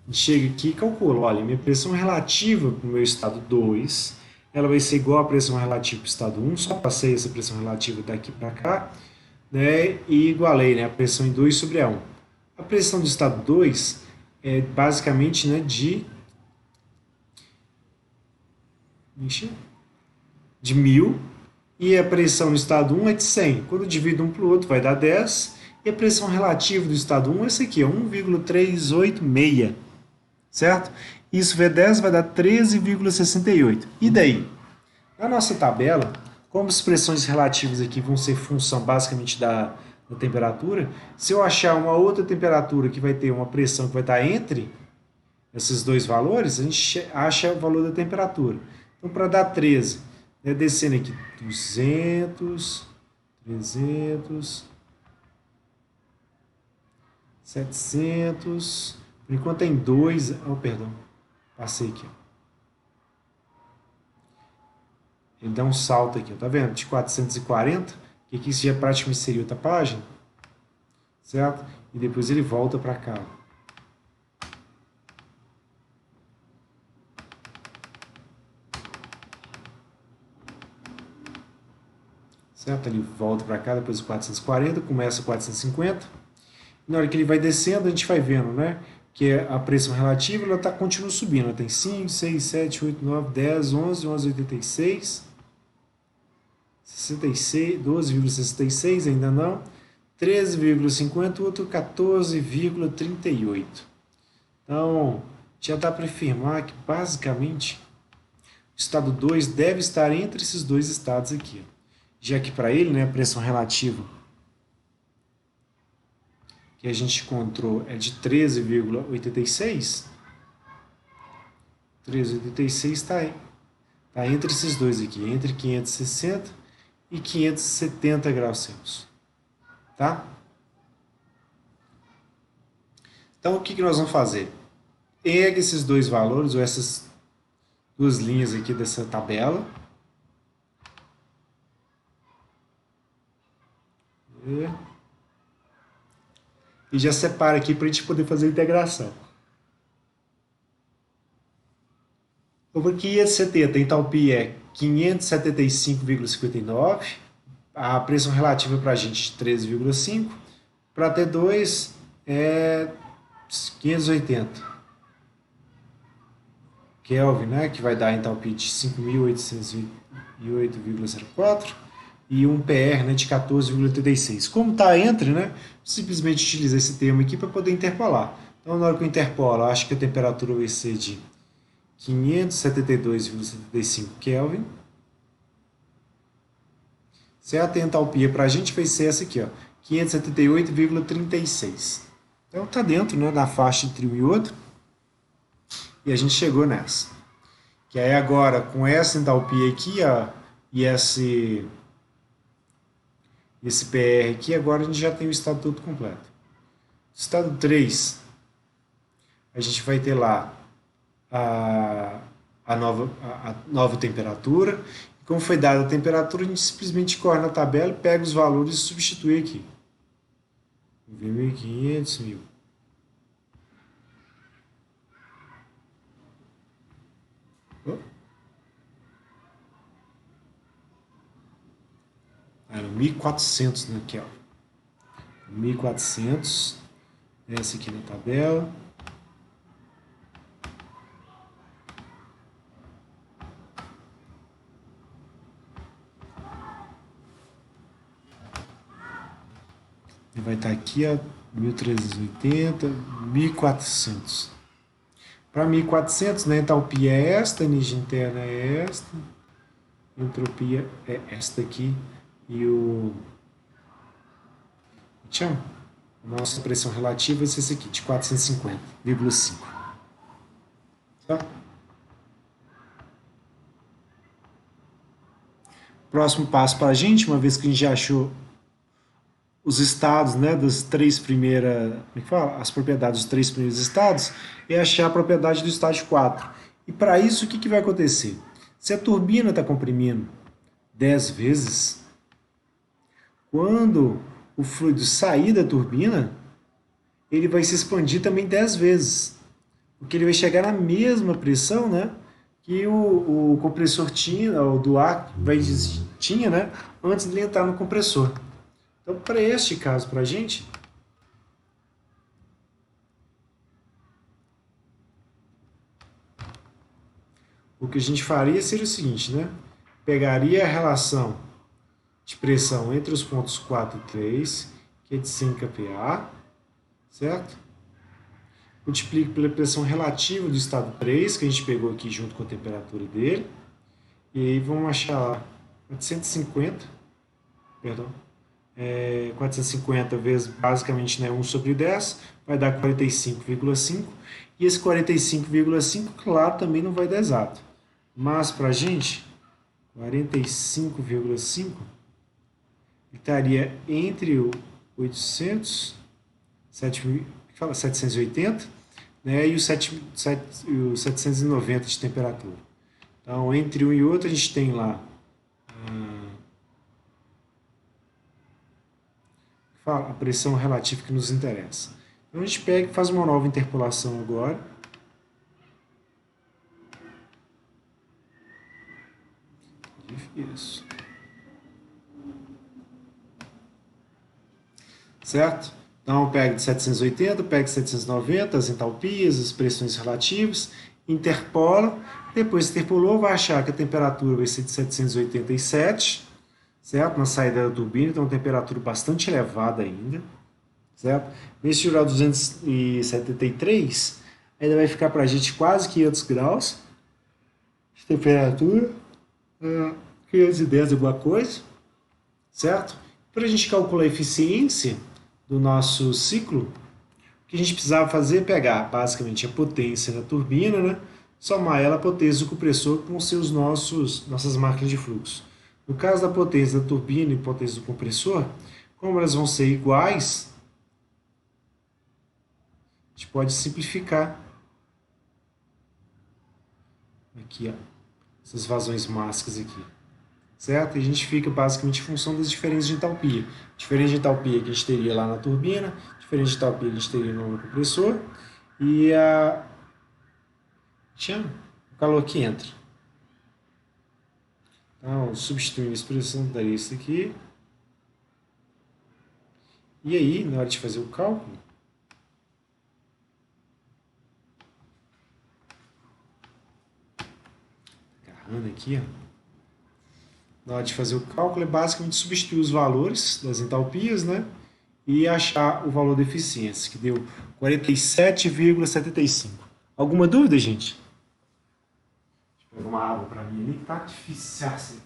a gente chega aqui e calcula, olha, minha pressão relativa para o meu estado 2, ela vai ser igual à pressão relativa para o estado 1, só passei essa pressão relativa daqui para cá, né, e igualei, né, a pressão em 2 sobre A1. A pressão do estado 2 é basicamente, né, de 1.000, e a pressão no estado 1 é de 100. Quando eu divido um para o outro vai dar 10, e a pressão relativa do estado 1 é essa aqui, 1,386, certo? Isso vezes 10 vai dar 13,68. E daí? Na nossa tabela, como as pressões relativas aqui vão ser função basicamente da temperatura, se eu achar uma outra temperatura que vai ter uma pressão que vai estar entre esses dois valores, a gente acha o valor da temperatura. Então, para dar 13, né, descendo aqui 200, 300, 700, por enquanto tem 2, oh, perdão, passei aqui. Ele dá um salto aqui, tá vendo? De 440, que aqui já praticamente seria outra página, certo? E depois ele volta para cá. Certo? Ele volta para cá depois de 440, começa 450. E na hora que ele vai descendo, a gente vai vendo, né? Que a pressão relativa ela continua subindo. Ela tem 5, 6, 7, 8, 9, 10, 11, 11,86, 66, 12,66, ainda não. 13,50, outro 14,38. Então, já dá para afirmar que basicamente o estado 2 deve estar entre esses dois estados aqui. Já que para ele, né, a pressão relativa que a gente encontrou é de 13,86. 13,86 está entre esses dois aqui, entre 560 e 570 graus Celsius. Tá? Então, o que nós vamos fazer? Pega esses dois valores, ou essas duas linhas aqui dessa tabela. E já separa aqui para a gente poder fazer a integração. Então, aqui é 70, a entalpia é 575,59, a pressão relativa para a gente é 13,5, para T2 é 580 Kelvin, né, que vai dar a entalpia de 5.808,04 e um PR, né, de 14,86. Como está entre, né, simplesmente utiliza esse termo aqui para poder interpolar. Então, na hora que eu interpolo, acho que a temperatura vai ser de 572,75 Kelvin, certo? E a entalpia para a gente vai ser essa aqui, ó, 578,36. Então está dentro, né, da faixa entre um e outro, e a gente chegou nessa. Que aí agora, com essa entalpia aqui, ó, e esse PR aqui, agora a gente já tem o estado todo completo. Estado 3, a gente vai ter lá a, a nova temperatura. E como foi dada a temperatura, a gente simplesmente corre na tabela, pega os valores e substitui aqui. 1.500, 1.000. Ah, 1.400, né, Kelvin? 1.400. Essa aqui na tabela. E vai estar aqui a 1.380, 1.400. Para 1.400, né, entalpia é esta, energia interna é esta, entropia é esta aqui, e o tchau, nossa pressão relativa vai ser esse aqui, de 450,5. Tá? Próximo passo para a gente, uma vez que a gente já achou os estados, né, das três primeiras, como é que fala? As propriedades dos três primeiros estados, é achar a propriedade do estágio 4. E para isso, o que vai acontecer? Se a turbina está comprimindo 10 vezes, quando o fluido sair da turbina, ele vai se expandir também 10 vezes, porque ele vai chegar na mesma pressão, né, que o compressor tinha, ou do ar tinha, né, antes de ele entrar no compressor. Então, para este caso, para a gente, o que a gente faria seria o seguinte, né? Pegaria a relação de pressão entre os pontos 4 e 3, que é de 100 kPa, certo? Multiplico pela pressão relativa do estado 3, que a gente pegou aqui junto com a temperatura dele, e aí vamos achar lá 450, perdão, 450 vezes basicamente, né, 1 sobre 10, vai dar 45,5, e esse 45,5, claro, também não vai dar exato. Mas para a gente, 45,5 estaria entre o 800, 780, né, e o 790 de temperatura. Então, entre um e outro, a gente tem lá a pressão relativa que nos interessa. Então, a gente pega e faz uma nova interpolação agora. Isso. Certo? Então, pega de 780, pega de 790, as entalpias, as pressões relativas, interpola. Depois que interpolou, vai achar que a temperatura vai ser de 787, certo? Na saída da turbina, então uma temperatura bastante elevada ainda, certo? Nesse geral 273, ainda vai ficar para a gente quase 500 graus de temperatura, 510 alguma coisa, certo? Para a gente calcular a eficiência do nosso ciclo, o que a gente precisava fazer é pegar basicamente a potência da turbina, né? Somar ela à potência do compressor com seus nossas máquinas de fluxo. No caso da potência da turbina e potência do compressor, como elas vão ser iguais, a gente pode simplificar aqui, ó, essas vazões mássicas aqui, certo? E a gente fica basicamente em função das diferenças de entalpia. Diferença de entalpia que a gente teria lá na turbina, diferença de entalpia que a gente teria no compressor e o calor que entra. Então, substituindo a expressão, daria isso aqui. E aí, na hora de fazer o cálculo, agarrando aqui, ó, na hora de fazer o cálculo, é basicamente substituir os valores das entalpias, né? E achar o valor da eficiência, que deu 47,75. Alguma dúvida, gente? Deixa eu pegar uma água para mim ali, tá difícil assim.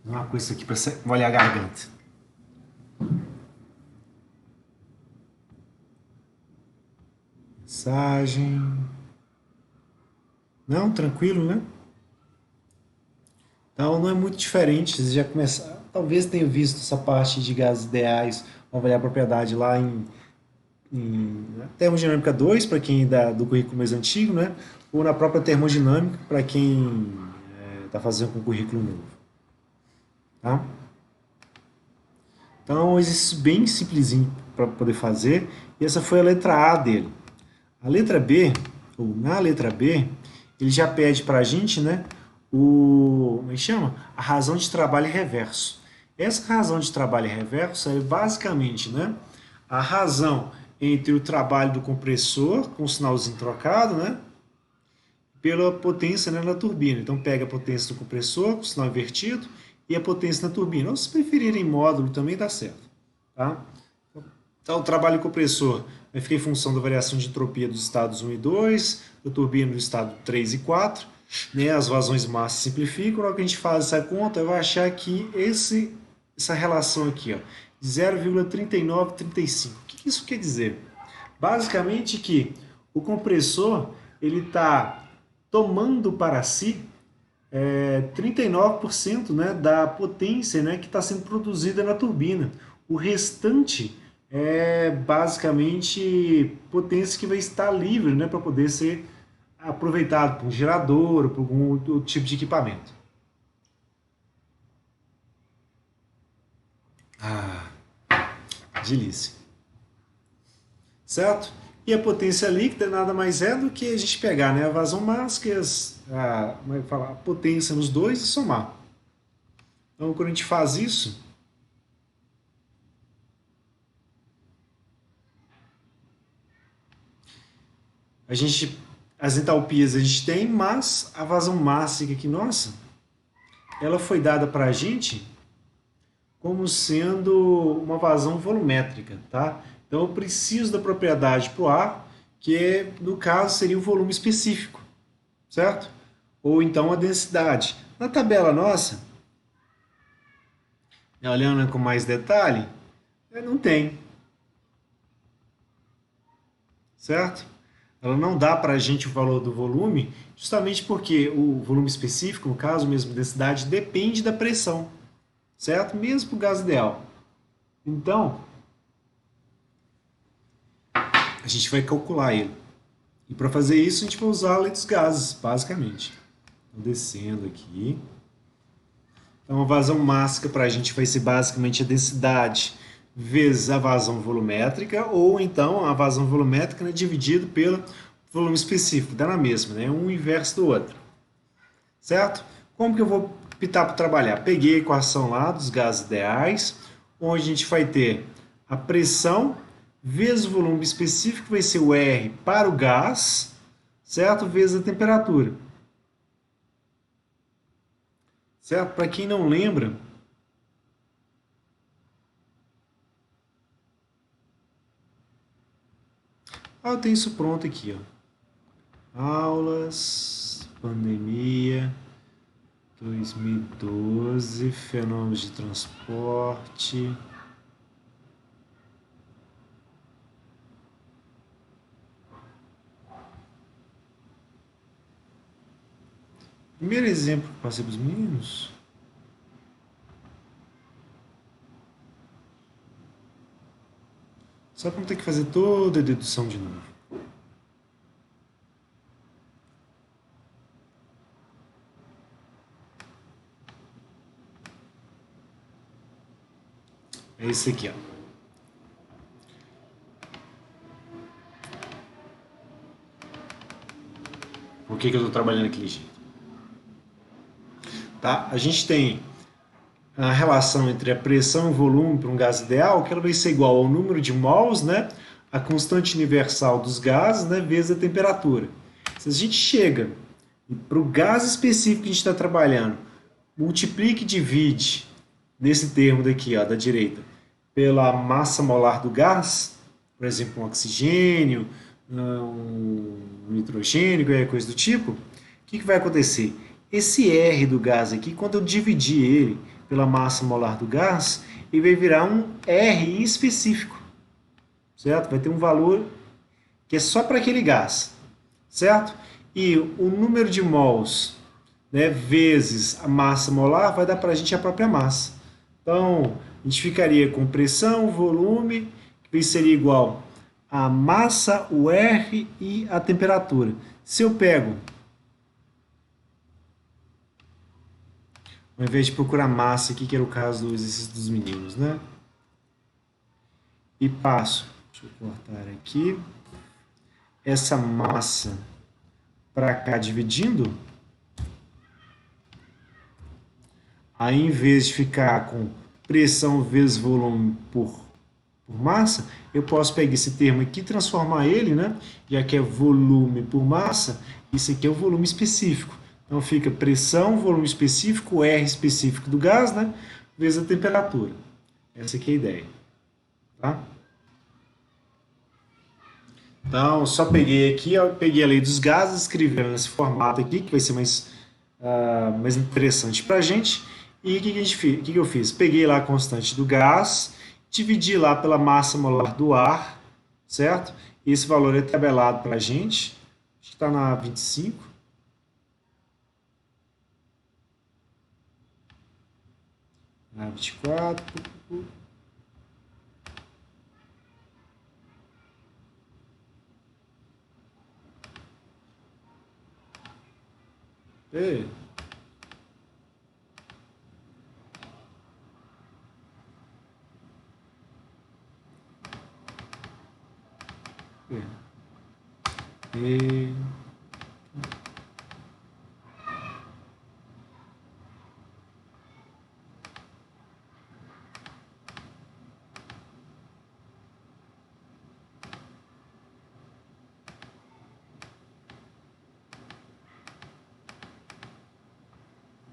Uma coisa aqui para molhar a garganta. Mensagem. Não, tranquilo, né? Então não é muito diferente. Vocês já começaram. Talvez tenham visto essa parte de gases ideais, avaliar a propriedade lá em termodinâmica 2 para quem é do currículo mais antigo, né? Ou na própria termodinâmica, para quem está fazendo com o currículo novo. Tá? Então, é um exercício bem simplesinho para poder fazer. E essa foi a letra A dele. A letra B, ou na letra B, ele já pede para a gente, né, como é que chama? A razão de trabalho reverso. Essa razão de trabalho reverso é basicamente, né, a razão entre o trabalho do compressor, com o sinalzinho trocado, né, pela potência, né, na turbina. Então, pega a potência do compressor, com o sinal invertido, e a potência na turbina. Ou se preferirem módulo também dá certo. Tá? Então, o trabalho compressor vai ficar em função da variação de entropia dos estados 1 e 2, da turbina do estado 3 e 4, né? As vazões massas simplificam. Na hora que a gente faz essa conta, vai achar que essa relação aqui, ó, de 0,3935. O que isso quer dizer? Basicamente que o compressor ele está tomando para si 39%, né, da potência, né, que está sendo produzida na turbina. O restante é basicamente potência que vai estar livre, né, para poder ser aproveitado por um gerador ou por algum outro tipo de equipamento. Ah, delícia. Certo? E a potência líquida nada mais é do que a gente pegar, né, a vazão máxima e a potência nos dois e somar. Então, quando a gente faz isso, as entalpias a gente tem, mas a vazão máxima aqui, nossa, ela foi dada para a gente como sendo uma vazão volumétrica, tá? Então eu preciso da propriedade para o ar, que no caso seria o volume específico, certo? Ou então a densidade. Na tabela nossa, olhando com mais detalhe, não tem, certo? Ela não dá para a gente o valor do volume, justamente porque o volume específico, no caso mesmo densidade, depende da pressão, certo? Mesmo para o gás ideal. Então, a gente vai calcular ele. E para fazer isso, a gente vai usar a lei dos gases, basicamente. Então, descendo aqui. Então, a vazão máxima para a gente vai ser basicamente a densidade vezes a vazão volumétrica, ou então a vazão volumétrica, né, dividido pelo volume específico, dá na mesma, né? Um inverso do outro. Certo? Como que eu vou optar para trabalhar? Peguei a equação lá dos gases ideais, onde a gente vai ter a pressão vezes o volume específico, vai ser o R para o gás, certo? Vezes a temperatura. Certo? Para quem não lembra, eu tenho isso pronto aqui, ó. Aulas, pandemia, 2012, fenômenos de transporte. Primeiro exemplo que eu passei para os meninos. Só para não ter que fazer toda a dedução de novo. É esse aqui, ó. Por que eu estou trabalhando daquele jeito? Tá? A gente tem a relação entre a pressão e o volume para um gás ideal, que ela vai ser igual ao número de mols, né, a constante universal dos gases, né, vezes a temperatura. Se a gente chega para o gás específico que a gente está trabalhando, multiplica e divide, nesse termo daqui, ó, da direita, pela massa molar do gás, por exemplo, um oxigênio, um nitrogênio, qualquer coisa do tipo, o que vai acontecer? Esse R do gás aqui, quando eu dividir ele pela massa molar do gás, ele vai virar um R específico, certo? Vai ter um valor que é só para aquele gás, certo? E o número de mols, né, vezes a massa molar vai dar para a gente a própria massa. Então, a gente ficaria com pressão, volume, que seria igual a massa, o R e a temperatura. Se eu pego, ao invés de procurar massa aqui, que era o caso do exercício dos meninos, né? E passo, deixa eu cortar aqui, essa massa para cá dividindo, aí em vez de ficar com pressão vezes volume por massa, eu posso pegar esse termo aqui e transformar ele, né? Já que é volume por massa, isso aqui é o volume específico. Então fica pressão, volume específico, R específico do gás, né? Vezes a temperatura. Essa aqui é a ideia. Tá? Então, só peguei aqui, ó, peguei a lei dos gases, escrevi nesse formato aqui, que vai ser mais interessante para a gente. E o que eu fiz? Peguei lá a constante do gás, dividi lá pela massa molar do ar, certo? Esse valor é tabelado para a gente, acho que está na 25. Na 24. É, é.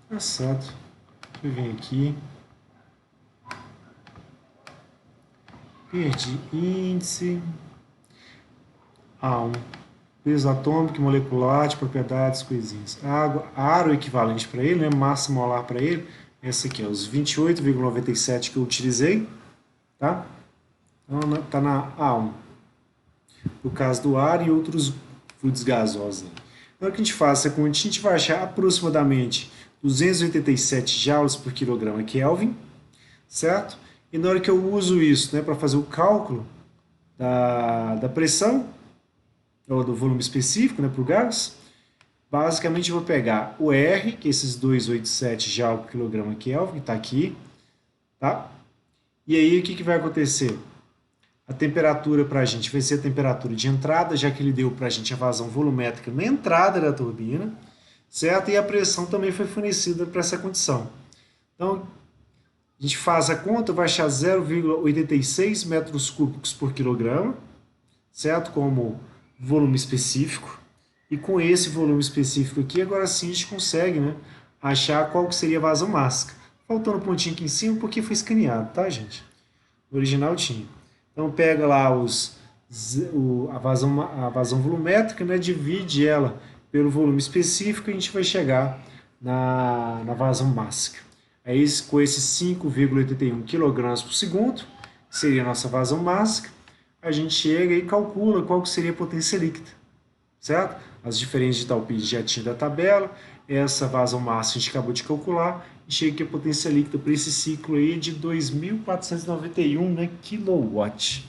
Engraçado. Deixa eu vir aqui. Perdi índice. A1. Peso atômico e molecular de propriedades, coisinhas. Água, ar, o equivalente para ele, né? Massa molar para ele. Essa aqui, ó, os 28,97 que eu utilizei. Tá? Então, tá na A1. No caso do ar e outros fluidos gasosos. Na hora que a gente faz essa conta, a gente vai achar aproximadamente 287 joules por quilograma Kelvin, certo? E na hora que eu uso isso, né, para fazer o cálculo da pressão, ou do volume específico, né, para o gás, basicamente eu vou pegar o R, que é esses 287 joules por quilograma Kelvin, que está aqui, tá? E aí o que vai acontecer? A temperatura para a gente vai ser a temperatura de entrada, já que ele deu para a gente a vazão volumétrica na entrada da turbina, certo? E a pressão também foi fornecida para essa condição. Então, a gente faz a conta, vai achar 0,86 metros cúbicos por quilograma, certo? Como volume específico. E com esse volume específico aqui, agora sim a gente consegue, né, achar qual que seria a vazão máxima. Faltando um pontinho aqui em cima, porque foi escaneado, tá, gente? O original tinha. Então pega lá a vazão volumétrica, né, divide ela pelo volume específico e a gente vai chegar na vazão máxima. Aí com esses 5,81 kg por segundo, que seria a nossa vazão máxima, a gente chega e calcula qual que seria a potência líquida, certo? As diferenças de tal PID já tinha da tabela, essa vazão máxima a gente acabou de calcular, e chega que a potência líquida para esse ciclo aí é de 2.491, né, kW.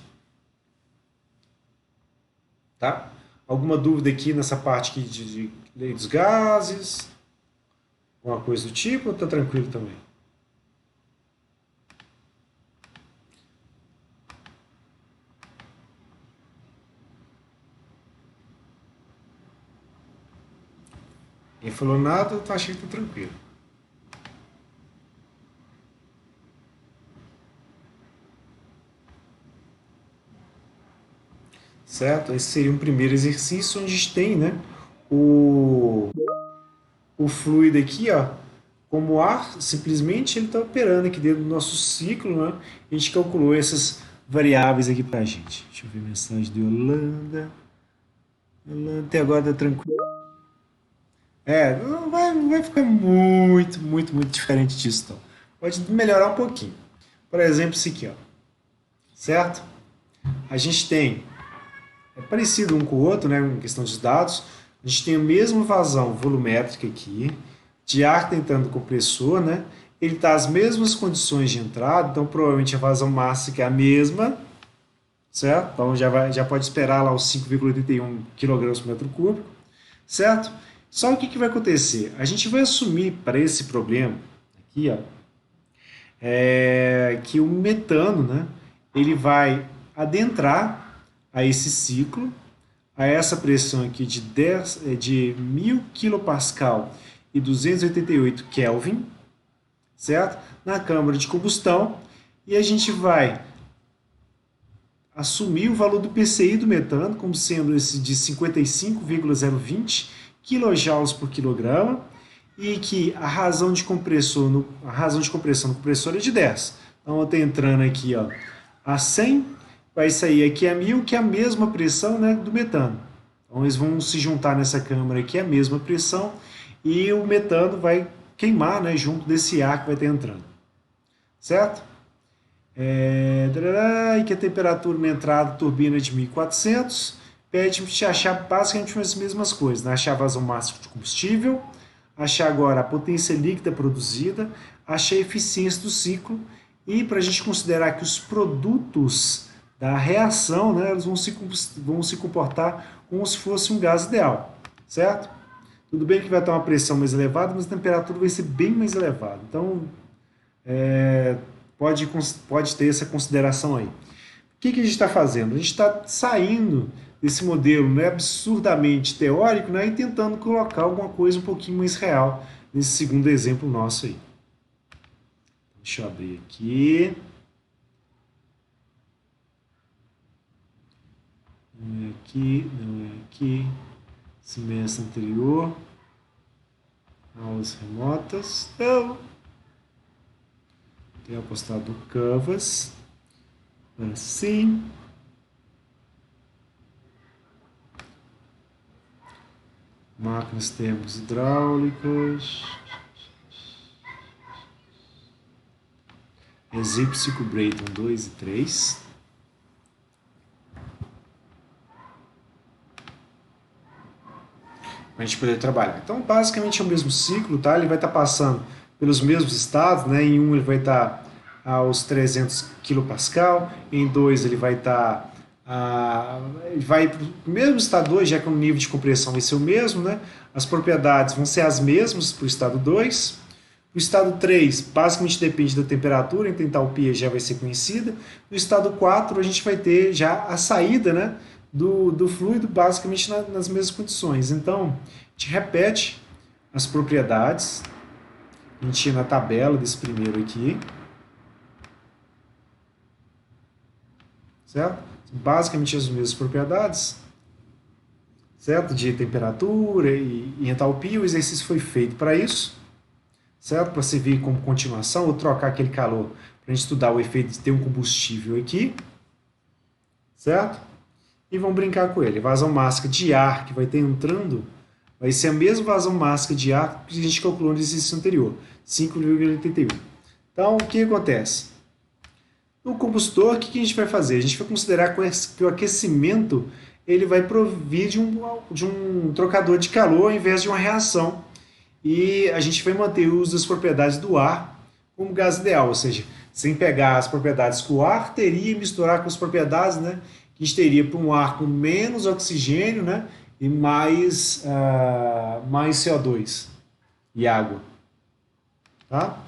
Tá? Alguma dúvida aqui nessa parte aqui de lei dos gases? Alguma coisa do tipo ou tá tranquilo também? Ninguém falou nada, eu tô achando que tá tranquilo. Certo? Esse seria um primeiro exercício onde a gente tem, né, o, o fluido aqui, ó, como o ar, simplesmente ele está operando aqui dentro do nosso ciclo, né? A gente calculou essas variáveis aqui para a gente. Deixa eu ver a mensagem de Yolanda. Yolanda, até agora está tranquilo. Não vai ficar muito diferente disso, então. Pode melhorar um pouquinho. Por exemplo, isso aqui, ó. Certo? A gente tem, é parecido um com o outro, né, em questão de dados. A gente tem a mesma vazão volumétrica aqui, de ar tentando compressor, né? Ele está às mesmas condições de entrada, então provavelmente a vazão máxima é a mesma, certo? Então já pode esperar lá os 5,81 kg por metro cúbico, certo? Só que o que vai acontecer? A gente vai assumir para esse problema aqui, ó, que o metano, né, ele vai adentrar a esse ciclo, a essa pressão aqui de 1000 kPa e 288 Kelvin, certo? Na câmara de combustão, e a gente vai assumir o valor do PCI do metano como sendo esse de 55,020 kJ por quilograma, e que a razão de compressão no compressor é de 10. Então eu estou entrando aqui, ó, a 100, vai sair aqui a 1000, que é a mesma pressão, né, do metano. Então eles vão se juntar nessa câmara aqui, a mesma pressão, e o metano vai queimar, né, junto desse ar que vai estar entrando. Certo? E que a temperatura na entrada da turbina é de 1400, pede te achar basicamente as mesmas coisas, né? Achar a vazão máxima de combustível, achar agora a potência líquida produzida, achar a eficiência do ciclo, e para a gente considerar que os produtos da reação, né, eles vão se comportar como se fosse um gás ideal, certo? Tudo bem que vai ter uma pressão mais elevada, mas a temperatura vai ser bem mais elevada. Então, pode ter essa consideração aí. O que a gente está fazendo? A gente está saindo desse modelo, né, absurdamente teórico, né, e tentando colocar alguma coisa um pouquinho mais real nesse segundo exemplo nosso aí. Deixa eu abrir aqui. Não é aqui, não é aqui. Semestre anterior. Aulas remotas. Então, tem apostado do Canvas. Assim. Máquinas termos hidráulicas. Exemplo ciclo Brayton 2 e 3. Para a gente poder trabalhar. Então, basicamente é o mesmo ciclo, tá? Ele vai estar passando pelos mesmos estados, né? Em um ele vai estar aos 300 kPa, em dois ele vai estar ele vai para o mesmo estado 2, já que o nível de compressão vai ser o mesmo, né? As propriedades vão ser as mesmas para o estado 2. O estado 3 basicamente depende da temperatura, então a entalpia já vai ser conhecida. No estado 4 a gente vai ter já a saída, né, do fluido basicamente nas mesmas condições. Então a gente repete as propriedades, a gente ia na tabela desse primeiro aqui, certo? Basicamente as mesmas propriedades, certo? De temperatura e entalpia, o exercício foi feito para isso, certo? Para servir como continuação ou trocar aquele calor para a gente estudar o efeito de ter um combustível aqui, certo? E vamos brincar com ele. Vazão máxima de ar que vai ter entrando vai ser a mesma vazão máxima de ar que a gente calculou no exercício anterior, 5,81. Então, o que acontece? No combustor, o que a gente vai fazer? A gente vai considerar que o aquecimento ele vai provir de um trocador de calor ao invés de uma reação. E a gente vai manter o uso das propriedades do ar como gás ideal, ou seja, sem pegar as propriedades que o ar teria e misturar com as propriedades, né, que a gente teria para um ar com menos oxigênio, né, e mais CO2 e água. Tá?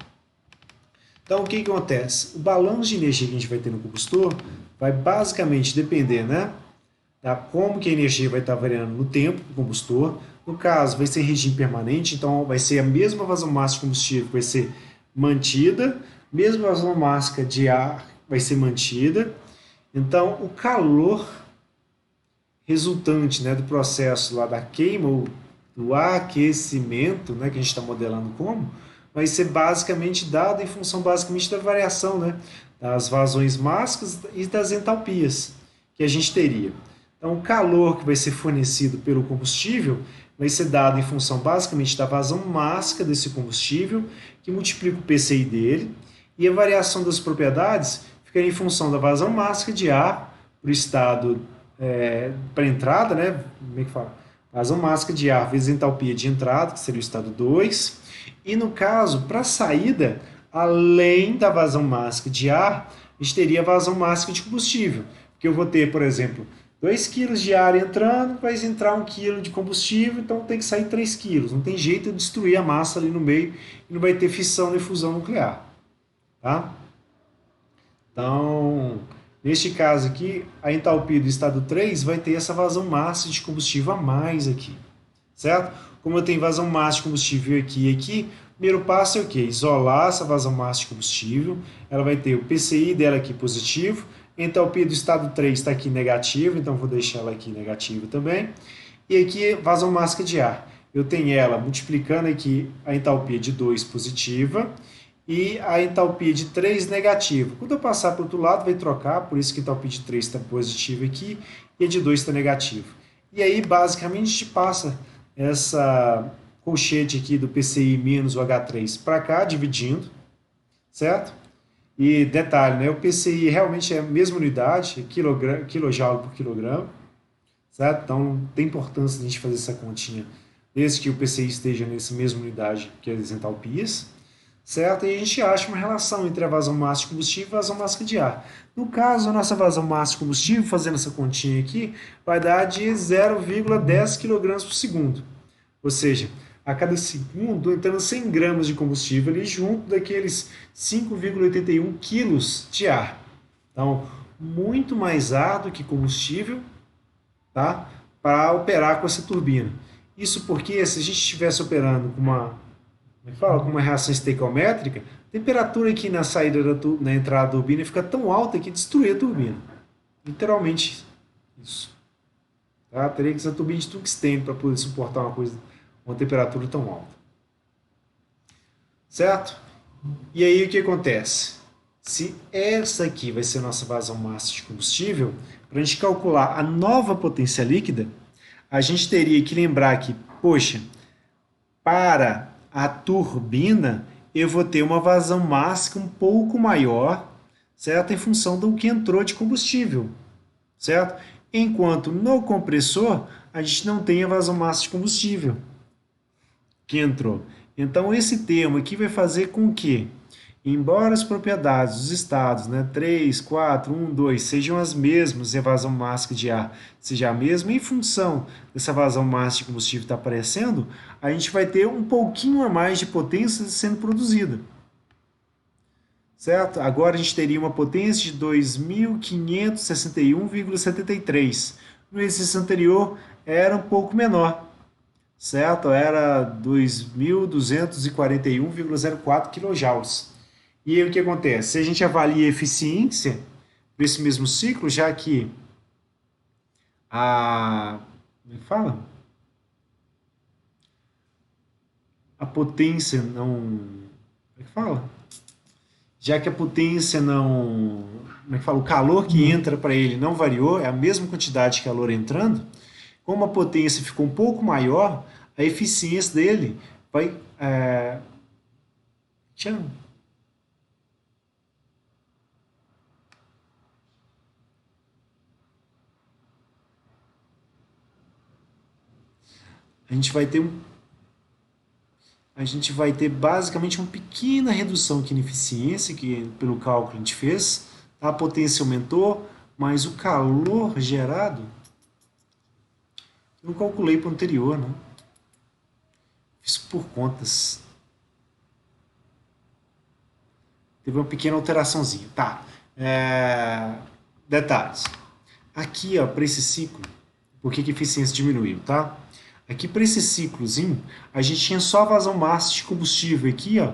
Então, o que acontece? O balanço de energia que a gente vai ter no combustor vai basicamente depender, né, da como que a energia vai estar variando no tempo do combustor. No caso, vai ser regime permanente, então vai ser a mesma vazão máxima de combustível que vai ser mantida, mesma vazão máxima de ar vai ser mantida. Então, o calor resultante, né, do processo lá da queima ou do aquecimento, né, que a gente está modelando como, vai ser basicamente dado em função basicamente da variação, né, das vazões máximas e das entalpias que a gente teria. Então, o calor que vai ser fornecido pelo combustível vai ser dado em função basicamente da vazão máxima desse combustível, que multiplica o PCI dele, e a variação das propriedades fica em função da vazão máxima de ar para o estado para entrada, né? Como é que fala? Vazão máxima de ar vezes entalpia de entrada, que seria o estado 2. E no caso, para saída, além da vazão máxima de ar, a gente teria a vazão máxima de combustível. Porque eu vou ter, por exemplo, 2 quilos de ar entrando, vai entrar 1 quilo de combustível, então tem que sair 3 quilos. Não tem jeito de destruir a massa ali no meio e não vai ter fissão nem fusão nuclear. Tá? Então, neste caso aqui, a entalpia do estado 3 vai ter essa vazão máxima de combustível a mais aqui, certo? Como eu tenho vazão máxima de combustível aqui e aqui, o primeiro passo é o quê? Isolar essa vazão máxima de combustível, ela vai ter o PCI dela aqui positivo, a entalpia do estado 3 está aqui negativo, então vou deixar ela aqui negativa também, e aqui vazão máxima de ar. Eu tenho ela multiplicando aqui a entalpia de 2 positiva, e a entalpia de 3 negativa. Quando eu passar para o outro lado, vai trocar, por isso que a entalpia de 3 está positiva aqui e a de 2 está negativa. E aí, basicamente, a gente passa essa colchete aqui do PCI menos o H3 para cá, dividindo, certo? E detalhe, né? O PCI realmente é a mesma unidade, quilojoule por quilograma, certo? Então, tem importância a gente fazer essa continha, desde que o PCI esteja nessa mesma unidade que as entalpias, certo? E a gente acha uma relação entre a vazão máxima de combustível e a vazão máxima de ar. No caso, a nossa vazão máxima de combustível, fazendo essa continha aqui, vai dar de 0,10 kg por segundo. Ou seja, a cada segundo entrando 100 gramas de combustível ali junto daqueles 5,81 quilos de ar. Então, muito mais ar do que combustível, tá? Para operar com essa turbina. Isso porque se a gente estivesse operando com com uma reação estequiométrica, a temperatura aqui na saída na entrada da turbina fica tão alta que destrói a turbina. Literalmente isso. Tá? Teria que ser uma turbina de tungstênio para poder suportar uma temperatura tão alta. Certo? E aí o que acontece? Se essa aqui vai ser a nossa vazão máxima de combustível, para a gente calcular a nova potência líquida, a gente teria que lembrar que, poxa, para a turbina, eu vou ter uma vazão máxima um pouco maior, certo? Em função do que entrou de combustível, certo? Enquanto no compressor, a gente não tem a vazão máxima de combustível que entrou. Então, esse termo aqui vai fazer com que, embora as propriedades dos estados, né, 3, 4, 1, 2, sejam as mesmas e a vazão máxima de ar seja a mesma, em função dessa vazão máxima de combustível estar aparecendo, a gente vai ter um pouquinho a mais de potência sendo produzida. Certo? Agora a gente teria uma potência de 2.561,73. No exercício anterior era um pouco menor, certo? Era 2.241,04 kJ. E aí o que acontece? Se a gente avalia a eficiência desse mesmo ciclo, já que como é que fala? A potência não... Como é que fala? Já que a potência não... Como é que fala? O calor que entra para ele não variou, é a mesma quantidade de calor entrando, como a potência ficou um pouco maior, a eficiência dele vai... a gente vai ter basicamente uma pequena redução aqui na eficiência, que pelo cálculo que a gente fez, a potência aumentou, mas o calor gerado, eu não calculei para o anterior, né? Fiz por contas. Teve uma pequena alteraçãozinha. Tá. Detalhes. Aqui, ó, para esse ciclo, por que a eficiência diminuiu, tá? Aqui para esse ciclozinho, a gente tinha só vazão máxima de combustível aqui, ó,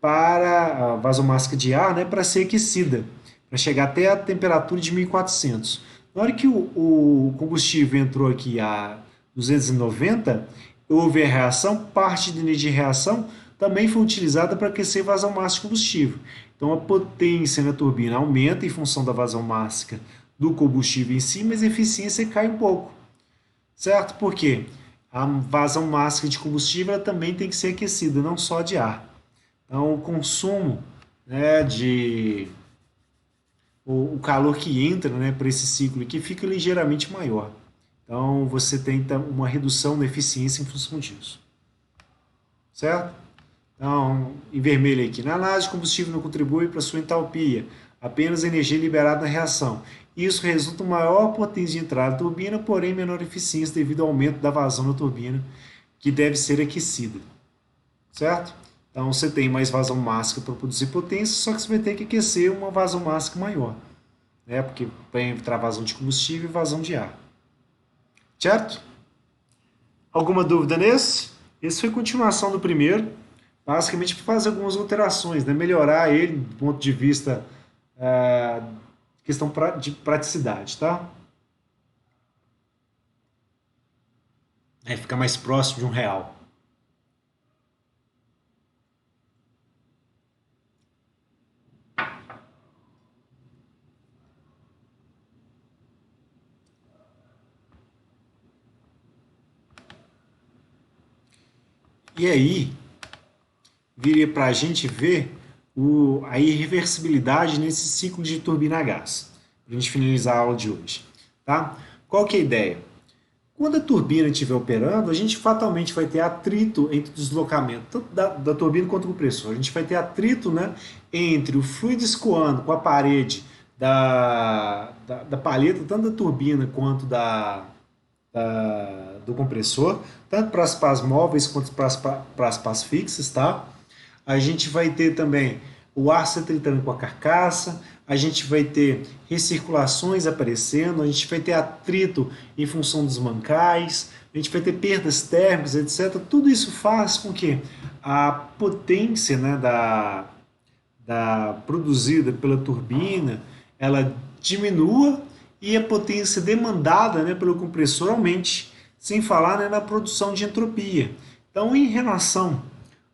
para a vazão máxima de ar, né, para ser aquecida, para chegar até a temperatura de 1400. Na hora que o combustível entrou aqui a 290, houve a reação, parte da energia de reação também foi utilizada para aquecer vazão máximo de combustível. Então a potência na turbina aumenta em função da vazão máxima do combustível em si, mas a eficiência cai um pouco, certo? Por quê? A vazão máxima de combustível ela também tem que ser aquecida, não só de ar. Então o consumo, né, o calor que entra, né, para esse ciclo aqui fica ligeiramente maior. Então você tem uma redução da eficiência em função disso, certo? Então, em vermelho aqui, na análise, o combustível não contribui para sua entalpia, apenas a energia liberada na reação. Isso resulta em maior potência de entrada da turbina, porém menor eficiência devido ao aumento da vazão da turbina, que deve ser aquecida, certo? Então você tem mais vazão máxima para produzir potência, só que você vai ter que aquecer uma vazão máxima maior, né? Porque vai entrar vazão de combustível e vazão de ar, certo? Alguma dúvida nesse? Esse foi a continuação do primeiro, basicamente para fazer algumas alterações, né? Melhorar ele do ponto de vista ah, questão de praticidade, tá? É, ficar mais próximo de um real. E aí, viria para a gente ver a irreversibilidade nesse ciclo de turbina a gás, para a gente finalizar a aula de hoje. Tá? Qual que é a ideia? Quando a turbina estiver operando, a gente fatalmente vai ter atrito entre o deslocamento tanto da turbina quanto do compressor. A gente vai ter atrito, né, entre o fluido escoando com a parede da palheta, tanto da turbina quanto do compressor, tanto para as pás móveis quanto para as pás fixas, tá? A gente vai ter também o ar se tritando com a carcaça, a gente vai ter recirculações aparecendo, a gente vai ter atrito em função dos mancais, a gente vai ter perdas térmicas, etc. Tudo isso faz com que a potência, né, da produzida pela turbina ela diminua e a potência demandada, né, pelo compressor aumente, sem falar, né, na produção de entropia. Então, em relação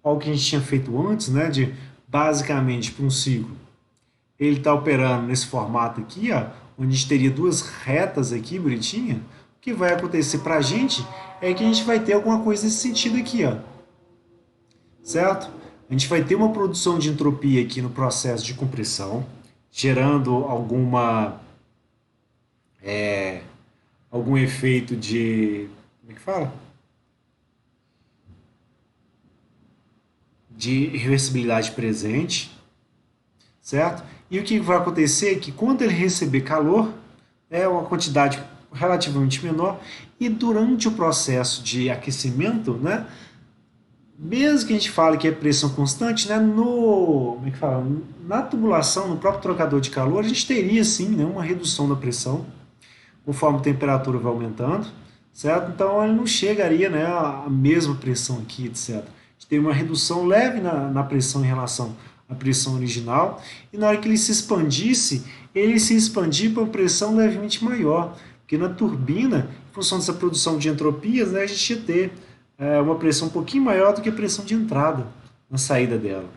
ao que a gente tinha feito antes, né, de basicamente para um ciclo, ele está operando nesse formato aqui, ó, onde a gente teria duas retas aqui, bonitinha. O que vai acontecer para a gente é que a gente vai ter alguma coisa nesse sentido aqui, ó, certo? A gente vai ter uma produção de entropia aqui no processo de compressão, gerando algum efeito de, como é que fala? De reversibilidade presente, certo? E o que vai acontecer é que quando ele receber calor, é uma quantidade relativamente menor, e durante o processo de aquecimento, né, mesmo que a gente fale que é pressão constante, né, como é que fala? Na tubulação, no próprio trocador de calor, a gente teria sim, né, uma redução da pressão, conforme a temperatura vai aumentando, certo? Então ele não chegaria, né, à mesma pressão aqui, etc. A gente tem uma redução leve na pressão em relação à pressão original, e na hora que ele se expandisse, ele se expandir para uma pressão levemente maior, porque na turbina, em função dessa produção de entropias, né, a gente ia ter uma pressão um pouquinho maior do que a pressão de entrada na saída dela.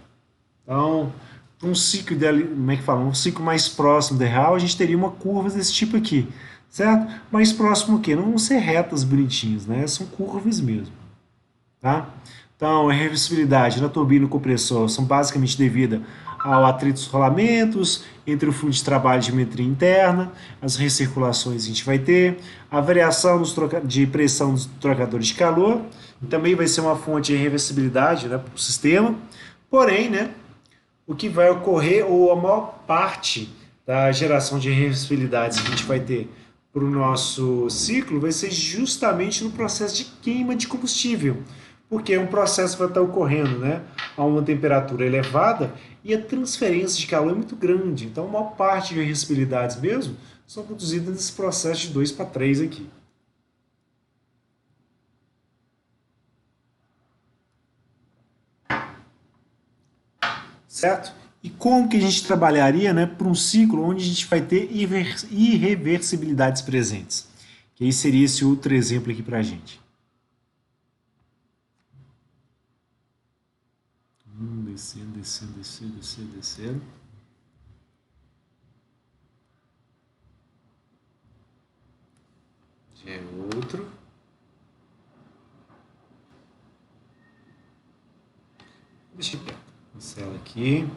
Então, para um ciclo como é que fala? Um ciclo mais próximo do real, a gente teria uma curva desse tipo aqui, certo? Mais próximo o quê? Não vão ser retas bonitinhas, né? São curvas mesmo, tá? Então, a reversibilidade na turbina e no compressor são basicamente devidas ao atrito dos rolamentos, entre o fluxo de trabalho de metria interna, as recirculações a gente vai ter, a variação de pressão dos trocadores de calor, também vai ser uma fonte de reversibilidade, né, para o sistema, porém, né, o que vai ocorrer, ou a maior parte da geração de reversibilidades que a gente vai ter para o nosso ciclo, vai ser justamente no processo de queima de combustível, porque é um processo que vai estar ocorrendo, né, a uma temperatura elevada e a transferência de calor é muito grande. Então, a maior parte de reversibilidades mesmo são produzidas nesse processo de 2 para 3 aqui. Certo? E como que a gente trabalharia, né, para um ciclo onde a gente vai ter irreversibilidades presentes? Que aí seria esse outro exemplo aqui para a gente. descendo, descendo, descendo, descendo, descendo. Já é outro. Deixa quieto. Cancela aqui.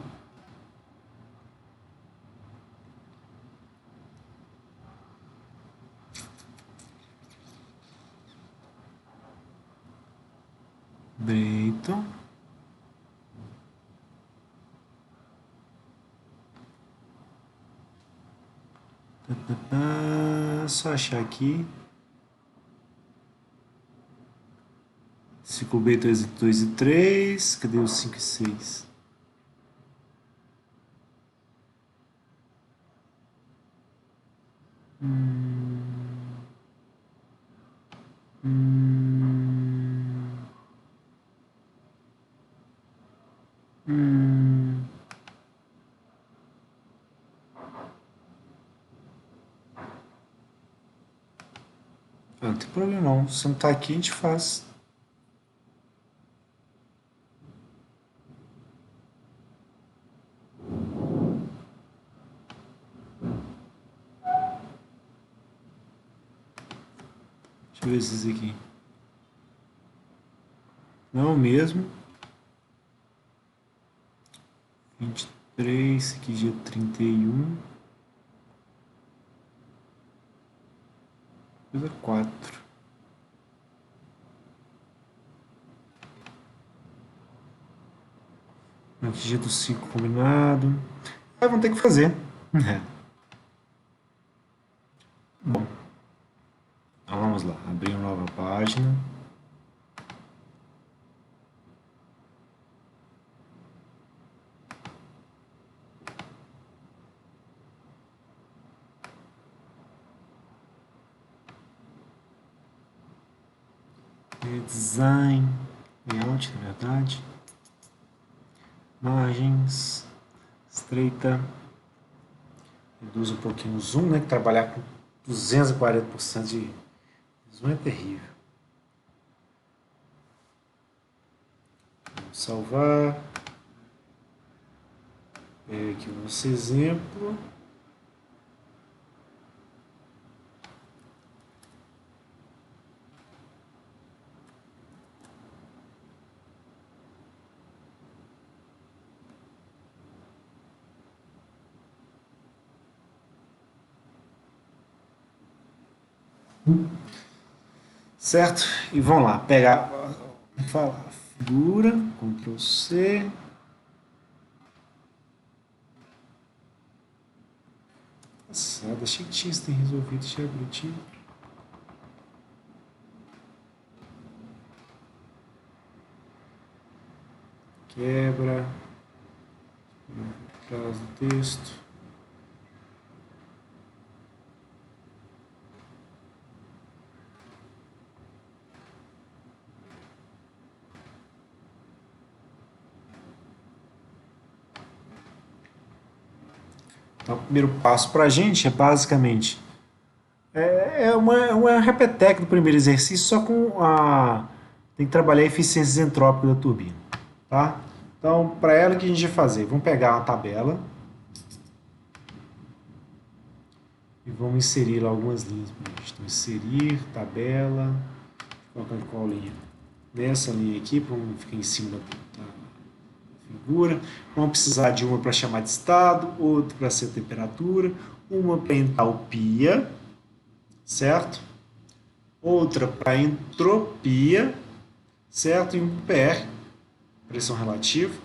Brayton. Só achar aqui. Ciclo B 2 e 3. Cadê os 5 e 6? Não tem problema não. Se não tá aqui, a gente faz. Deixa eu ver esses aqui. Não mesmo. 23, esse aqui dia 31. Coisa 4. Aqui dia do 5 combinado. Vamos ter que fazer. Bom, então vamos lá. Abrir uma nova página. Design, layout, na verdade. Margens, estreita. Reduz um pouquinho o zoom, né? Que trabalhar com 240% de zoom é terrível. Vamos salvar. Pega aqui o nosso exemplo. Certo? E vamos lá, pegar, falar, figura, Ctrl C. Passada, achei que tinha isso tem resolvido, deixa eu abrir aqui. Quebra, traz o texto. Então, o primeiro passo para a gente é basicamente uma repeteca do primeiro exercício, só com a. Tem que trabalhar a eficiência isentrópica da turbina. Tá? Então, para ela, o que a gente vai fazer? Vamos pegar uma tabela e vamos inserir lá algumas linhas. Então, inserir, tabela, colocando qual linha? Nessa linha aqui, para não ficar em cima da figura. Vamos precisar de uma para chamar de estado, outra para ser temperatura, uma para entalpia, certo? Outra para entropia, certo? E um PR, pressão relativa.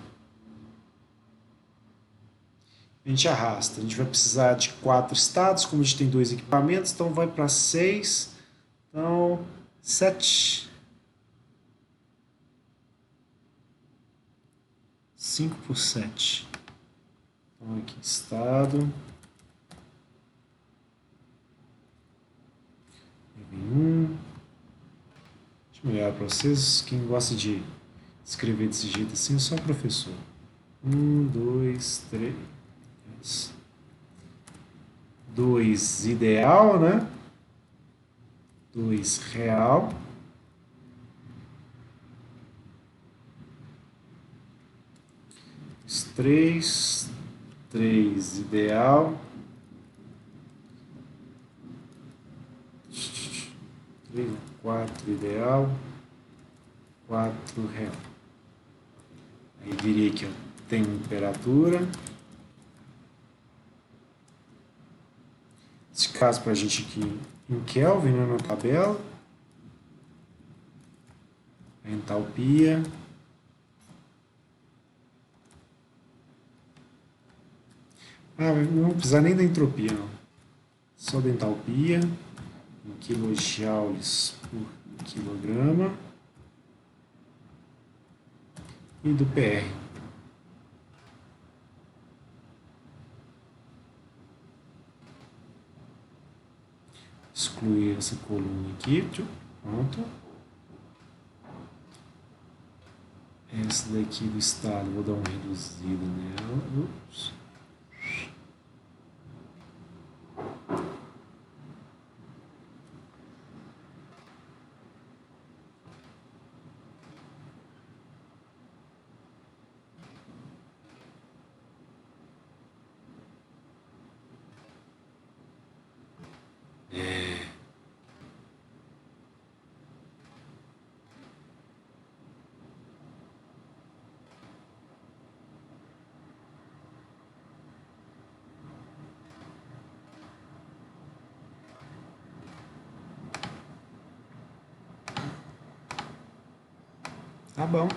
A gente arrasta. A gente vai precisar de 4 estados, como a gente tem 2 equipamentos, então vai para 6. Então, 7. 5 por 7. Então, aqui, estado. Deixa eu olhar para vocês. Quem gosta de escrever desse jeito assim é só o professor. 1, 2, 3. 2 ideal, né? 2 real. três, 3 ideal, 3, 4 ideal, 4 real. Aí virei aqui, ó, tem temperatura. Nesse caso, para a gente aqui em Kelvin, né, na tabela. A entalpia. Ah, não vou precisar nem da entropia, não. Só da entalpia. Em kilojoules por quilograma. E do PR. Excluir essa coluna aqui. Pronto. Essa daqui do estado, vou dar um reduzido nela. Ups. Tá bom.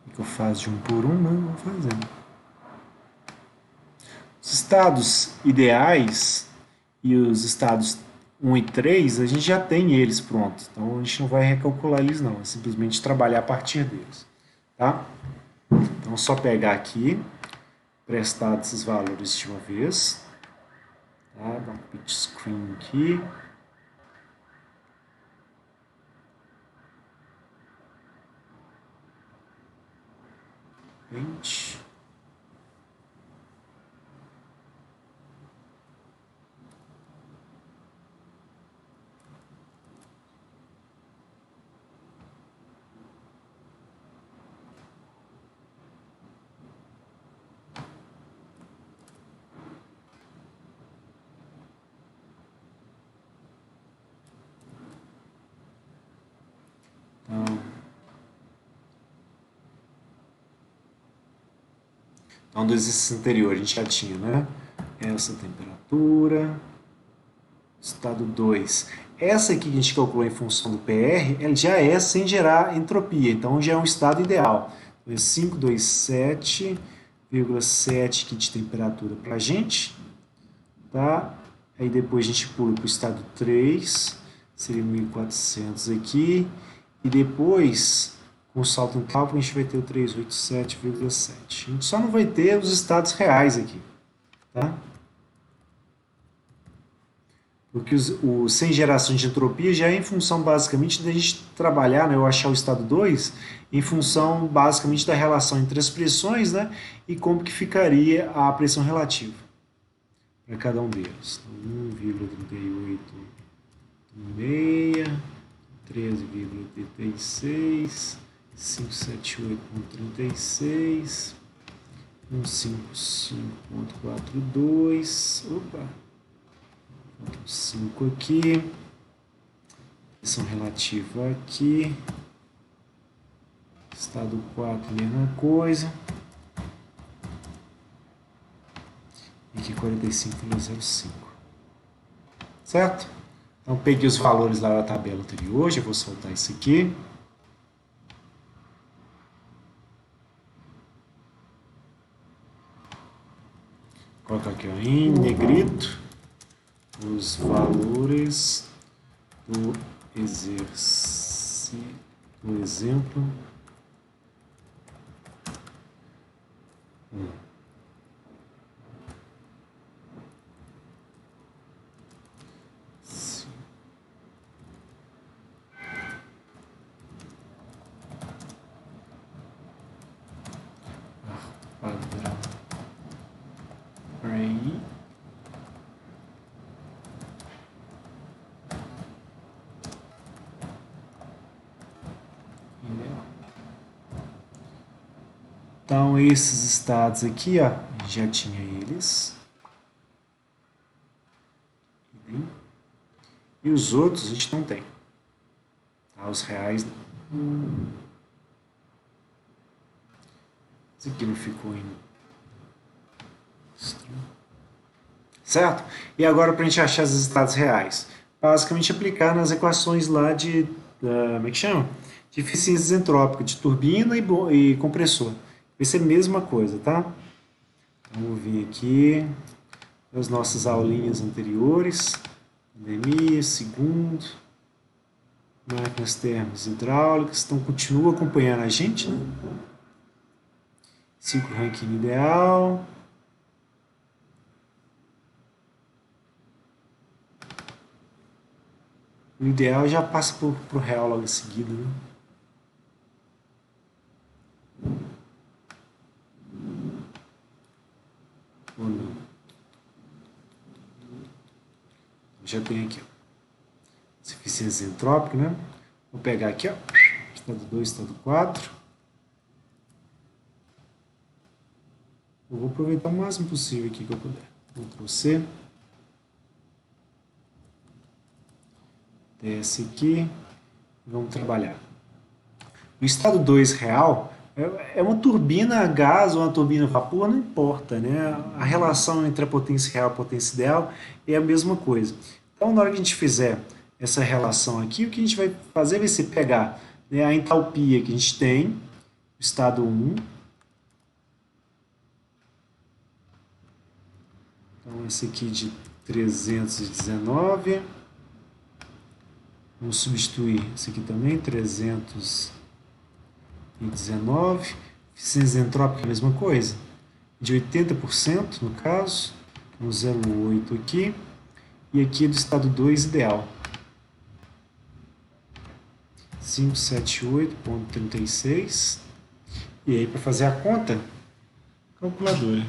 O que eu faço de um por um, né? Vou fazendo. Os estados ideais e os estados um e 3 a gente já tem eles prontos. Então a gente não vai recalcular eles não, é simplesmente trabalhar a partir deles. Tá? Então é só pegar aqui, prestar esses valores de uma vez. Tá? Dar um pitch screen aqui. Paint. Então, do exercício anterior, a gente já tinha, né? Essa temperatura, estado 2. Essa aqui que a gente calculou em função do PR, ela já é sem gerar entropia, então já é um estado ideal. Então, é 527,7 aqui de temperatura para a gente, tá? Aí depois a gente pula para o estado 3, seria 1400 aqui, e depois com o salto entálpico a gente vai ter o 387,7. A gente só não vai ter os estados reais aqui, tá? Porque o sem geração de entropia já é em função basicamente da gente trabalhar, né, eu achar o estado 2, em função basicamente da relação entre as pressões, né, e como que ficaria a pressão relativa para cada um deles. Então, 1,38,6, 13,86, 578,36, 155,42, opa, 5 aqui, pressão relativa aqui, estado 4, mesma coisa, e aqui 45,05, certo? Então peguei os valores lá da tabela anterior, já vou soltar isso aqui. Colocar aqui ó, em negrito os valores do exercício, do exemplo 1. Padrão Ray. Ideal. esses estados aqui, ó, já tinha eles. E os outros a gente não tem. Tá? Os reais não. Esse aqui não ficou em... Certo? E agora para a gente achar os estados reais. Basicamente aplicar nas equações lá de... como é que chama? De eficiência isentrópica, de turbina e compressor. Vai ser a mesma coisa, tá? Vamos vir aqui as nossas aulinhas anteriores. Pandemia, segundo, máquinas térmicas hidráulicas. Então continua acompanhando a gente, né? 5 ranking ideal. O ideal já passa pro real logo em seguida, né? Ou não? Já tem aqui, ó. Eficiência isentrópica, né? Vou pegar aqui, ó. Estado 2, estado 4. Eu vou aproveitar o máximo possível aqui que eu puder. Ctrl C. Desce aqui. Vamos trabalhar. O estado 2 real é uma turbina a gás ou uma turbina a vapor, não importa, né? A relação entre a potência real e a potência ideal é a mesma coisa. Então, na hora que a gente fizer essa relação aqui, o que a gente vai fazer vai ser pegar, né, a entalpia que a gente tem, o estado 1. Então, esse aqui de 319. Vamos substituir esse aqui também, 319. Eficiência isentrópica, a mesma coisa. De 80%, no caso. Um 0,8 aqui. E aqui é do estado 2 ideal. 578,36. E aí, para fazer a conta, calculadora.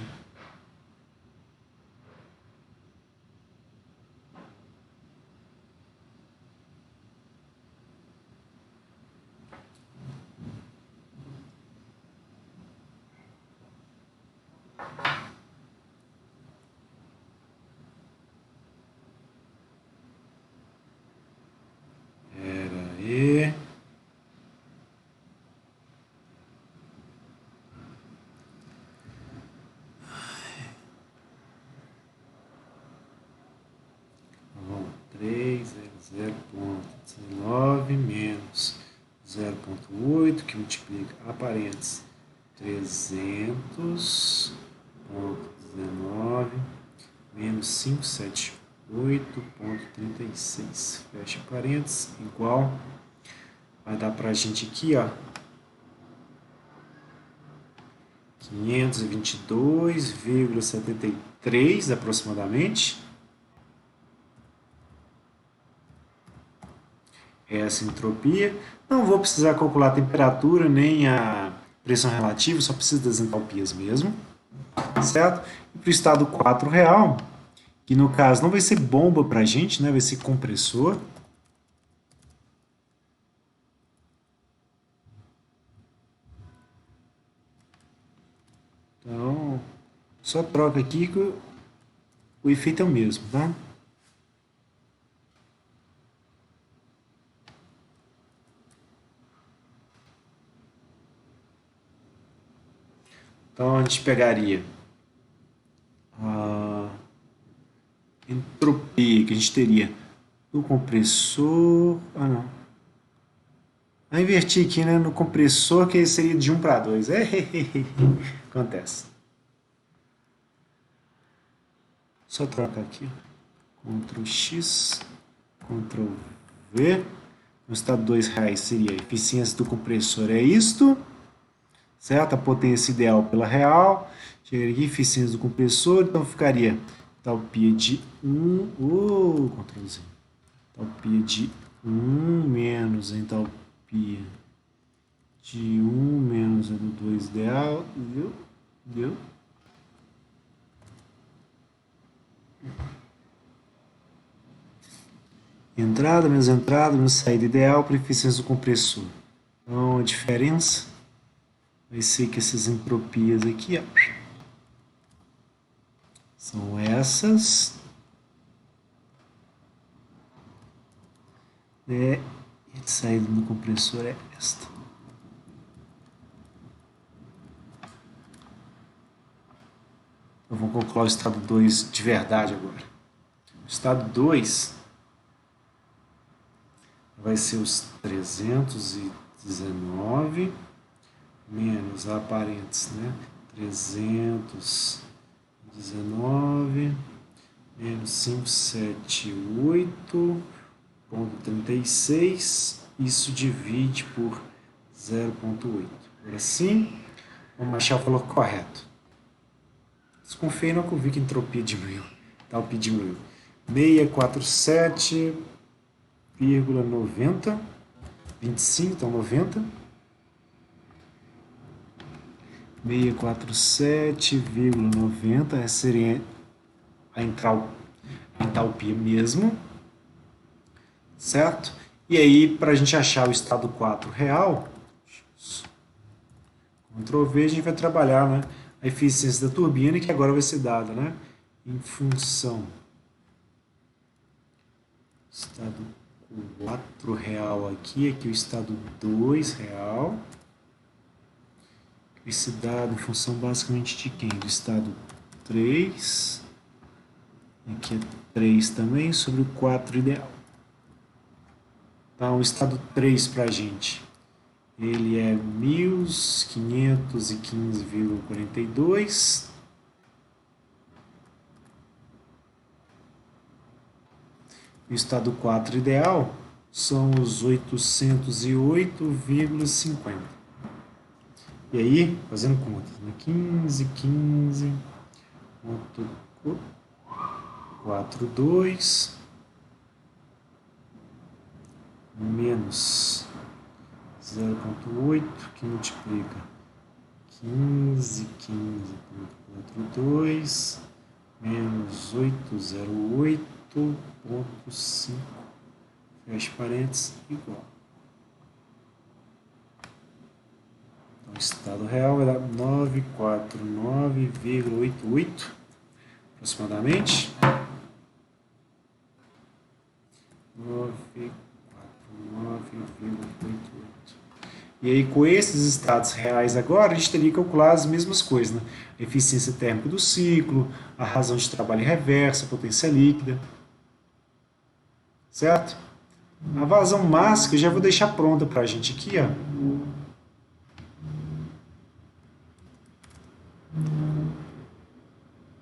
E 0,19 menos 0,8 que multiplica a parênteses 300,19 menos 578,36. Fecha parênteses, igual. Vai dar pra gente aqui, ó, 522,73 aproximadamente. Essa entropia. Não vou precisar calcular a temperatura nem a pressão relativa, só preciso das entalpias mesmo. Certo? E para o estado 4 real, que no caso não vai ser bomba para a gente, né? Vai ser compressor. Então, só troca aqui que o efeito é o mesmo, tá? Então a gente pegaria a entropia que a gente teria no compressor. Ah, não. Eu inverti aqui, né, no compressor, que seria de 1 para 2. Acontece. Só trocar aqui. Ctrl X, Ctrl V. No estado 2 reais seria a eficiência do compressor é isto. Certo? A potência ideal pela real. Chegaria aqui, eficiência do compressor. Então ficaria entalpia de 1. Ctrl Z. Entalpia de 1 menos a entalpia de 1 menos a do 2 ideal. Viu? Entrada menos saída ideal para eficiência do compressor. Então a diferença vai ser que essas entropias aqui, ó, são essas, né? E a saída do compressor é esta. Então vamos calcular o estado 2 de verdade agora. O estado 2 vai ser os 319 menos a parênteses, né? 319 menos 578,36. Isso divide por 0,8. Agora sim, vamos achar o valor correto. Desconfiei não que eu vi que a entropia diminuiu. Tal P diminuiu. 647,90. 25, então 90. 647,90. Essa seria a entalpia mesmo. Certo? E aí, para a gente achar o estado 4 real, Ctrl V, a gente vai trabalhar, né, a eficiência da turbina, que agora vai ser dada, né, em função estado 4 real aqui o estado 2 real, vai ser dado em função basicamente de quem? Do estado 3, aqui é 3 também, sobre o 4 ideal. Então, o estado 3 para a gente, ele é 1515,42. O estado 4 ideal são os 808,50. E aí, fazendo contas, né? 15, 15, 4, 2, menos 0,8, que multiplica 15, 15,42, menos 808,5, fecha parênteses, igual. Então, o estado real vai dar 949,88, aproximadamente. 949,88. E aí, com esses estados reais agora, a gente teria que calcular as mesmas coisas, né? A eficiência térmica do ciclo, a razão de trabalho reversa, a potência líquida. Certo? A vazão máxima eu já vou deixar pronta para a gente aqui, ó.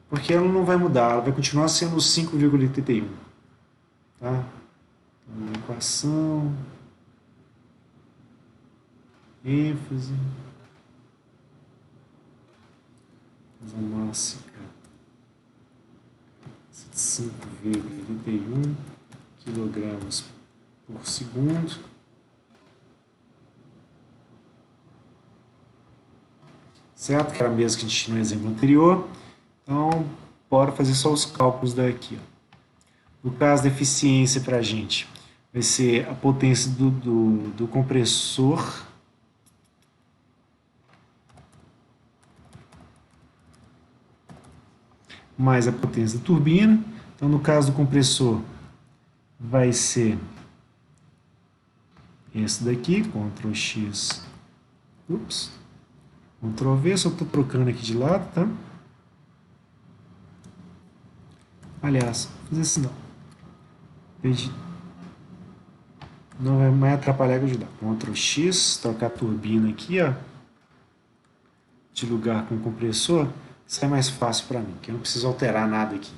Porque ela não vai mudar, ela vai continuar sendo 5,81. Tá? Então, equação, ênfase, vazão máxima 5,81 kg por segundo. Certo? Que era a mesma que a gente tinha no exemplo anterior. Então, bora fazer só os cálculos daqui. Ó. No caso da eficiência para a gente, vai ser a potência do compressor mais a potência da turbina. Então, no caso do compressor, vai ser esse daqui, Ctrl X, Ctrl V, só estou trocando aqui de lado, tá? Aliás, vou fazer assim não. Não vai mais atrapalhar que ajudar. Ctrl X, trocar a turbina aqui, ó, de lugar com o compressor, sai mais fácil para mim, que eu não preciso alterar nada aqui.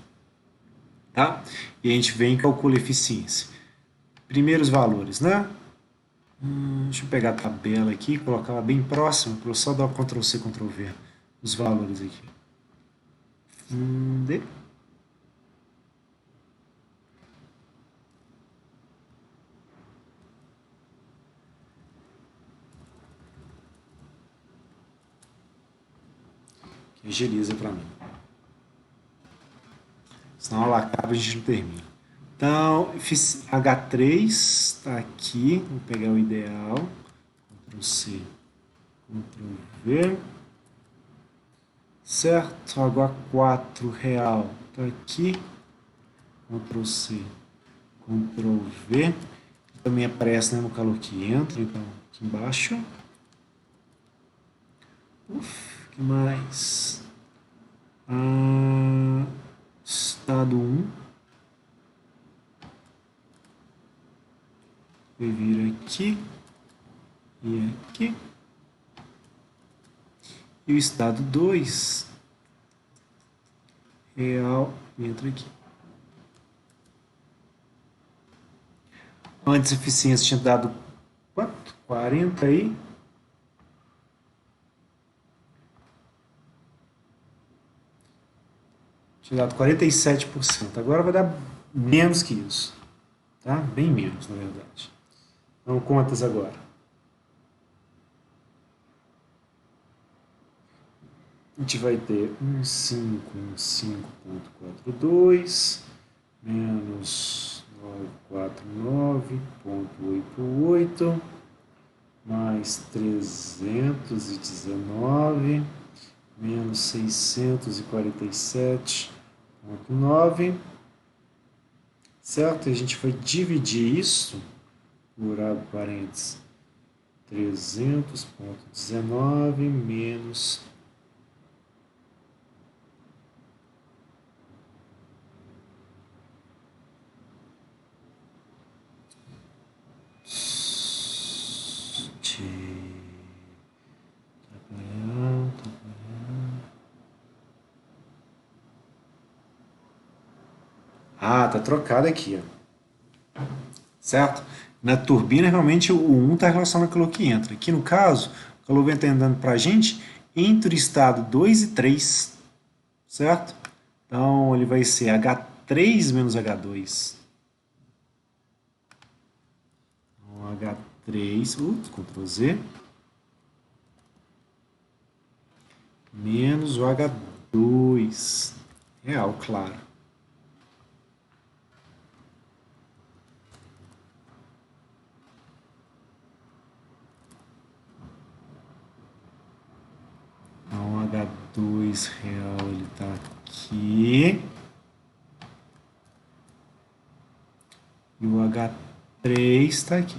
Tá? E a gente vem e calcula a eficiência. Primeiros valores, né? Deixa eu pegar a tabela aqui, colocar ela bem próxima, para eu só dar Ctrl C, Ctrl V, os valores aqui. Que agiliza para mim. Senão ela acaba e a gente não termina. Então, H3 está aqui. Vou pegar o ideal. Ctrl C, Ctrl V. Certo, agora 4 real está aqui. Ctrl C, Ctrl V. Também aparece, né, no calor que entra, então aqui embaixo. Que mais? Estado 1. Vai vir aqui e aqui. E o estado 2 real entra aqui. Antes a eficiência tinha dado quanto? 40 aí. Tinha dado 47%. Agora vai dar menos que isso. Tá? Bem menos, na verdade. Então, contas agora. A gente vai ter 15,5,42 menos 949,88 mais 319 menos 647,9, certo? E a gente vai dividir isso por, abre parênteses, 300,19 menos 'Ah, tá trocado aqui, ó. Certo? Na turbina, realmente, o 1 está relacionado com o calor que entra. Aqui, no caso, o calor vem andando para a gente entre o estado 2 e 3. Certo? Então, ele vai ser H3 menos H2. Então, H3, Ctrl Z, menos o H2. Real, claro. Então, H2 real, ele está aqui. E o H3 está aqui.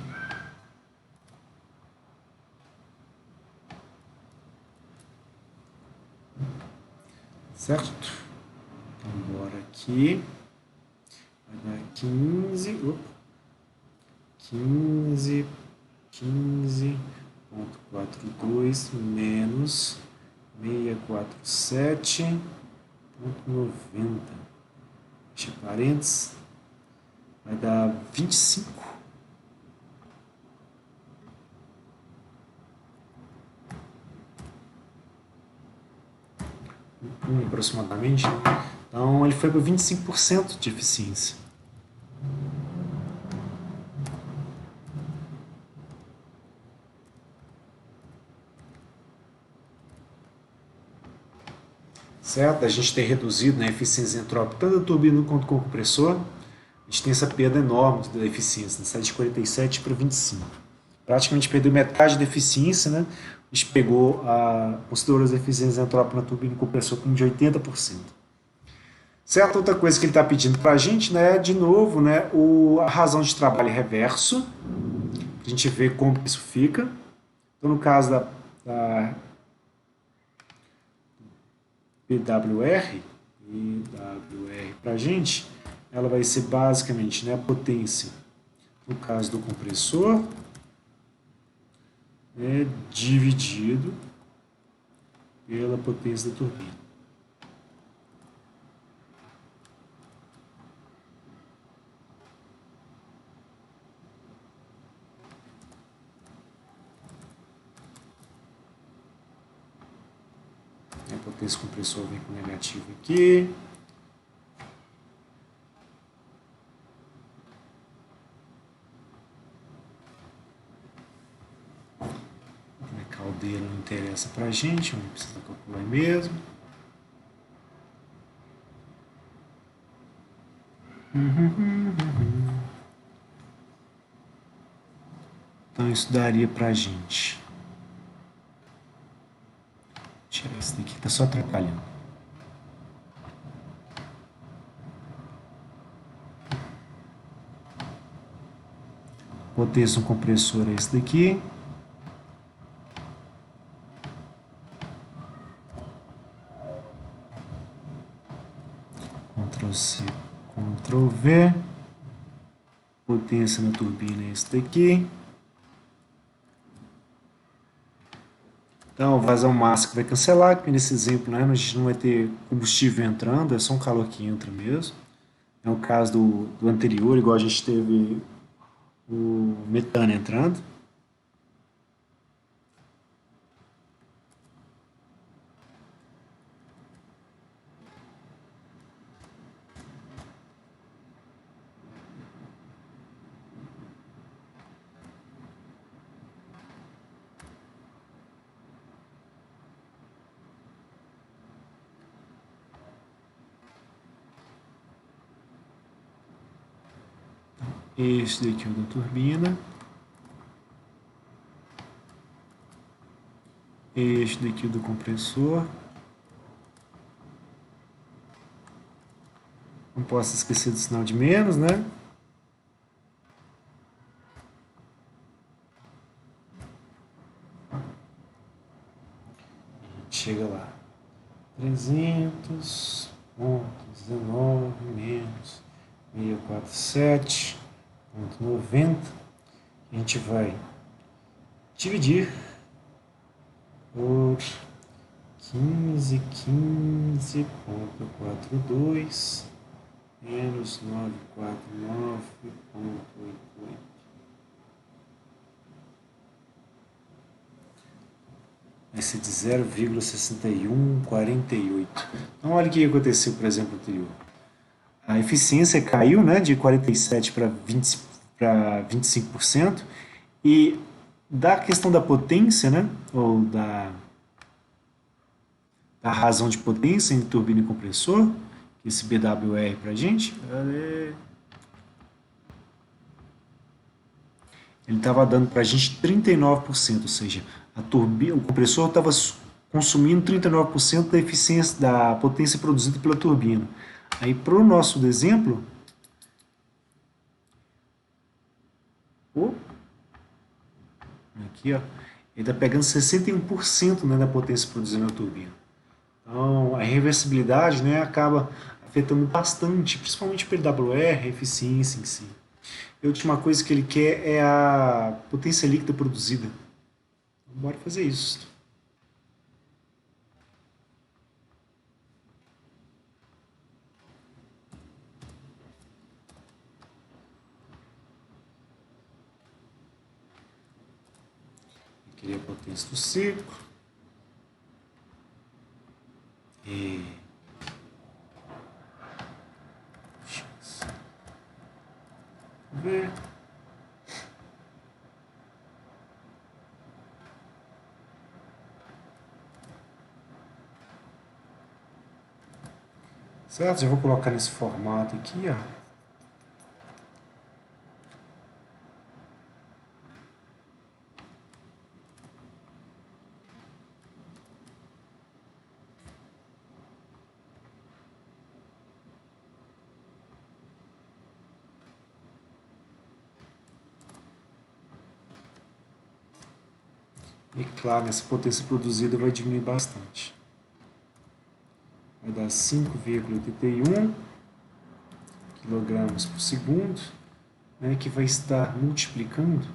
Certo? Então, bora aqui. Vai dar 15,42 menos 647,90. Fecha parênteses. Vai dar 25. Aproximadamente. Então ele foi para 25% de eficiência. Certo? A gente tem reduzido, né, a eficiência entrópica tanto da turbina quanto com o compressor. A gente tem essa perda enorme da eficiência, né? Sai de 47 para 25. Praticamente perdeu metade da eficiência, né? A gente considerou as eficiências entrópicas na turbina e compressor como de 80%. Certo? Outra coisa que ele está pedindo para a gente, né, é, de novo, né, a razão de trabalho reverso, para a gente ver como isso fica. Então, no caso da PWR para a gente, ela vai ser basicamente, né, a potência, no caso do compressor, né, dividido pela potência da turbina. A potência do compressor vem com negativo aqui. A caldeira não interessa para a gente, não precisa calcular mesmo. Então isso daria para a gente Tirar isso daqui, tá só atrapalhando. Potência no compressor é esse daqui. Ctrl C, Ctrl V. Potência na turbina é esse daqui. Então, vazão máximo vai cancelar, porque nesse exemplo, né, a gente não vai ter combustível entrando, é só um calor que entra mesmo. É o caso do anterior, igual a gente teve o metano entrando. Este daqui é o da turbina. Este daqui é o do compressor. Não posso esquecer do sinal de menos, né? Chega lá. 300,19 menos 647,90. A gente vai dividir por 15,15,42 menos 949,88. Vai ser de 0,6148. Então, olha o que aconteceu, por exemplo, anterior. A eficiência caiu, né, de 47% para 25%. E da questão da potência, né, ou da razão de potência entre turbina e compressor, esse BWR para a gente, ele estava dando para a gente 39%, ou seja, o compressor estava consumindo 39% da eficiência, da potência produzida pela turbina. Aí, para o nosso exemplo, aqui, ó, ele está pegando 61%, né, da potência produzida na turbina. Então, a reversibilidade, né, acaba afetando bastante, principalmente pelo WR, a eficiência em si. E a última coisa que ele quer é a potência líquida produzida. Então, bora fazer isso. Aqui é a potência do ciclo. E ver. Certo? Já vou colocar nesse formato aqui, ó. E claro, essa potência produzida vai diminuir bastante. Vai dar 5,81 kg por segundo, né, que vai estar multiplicando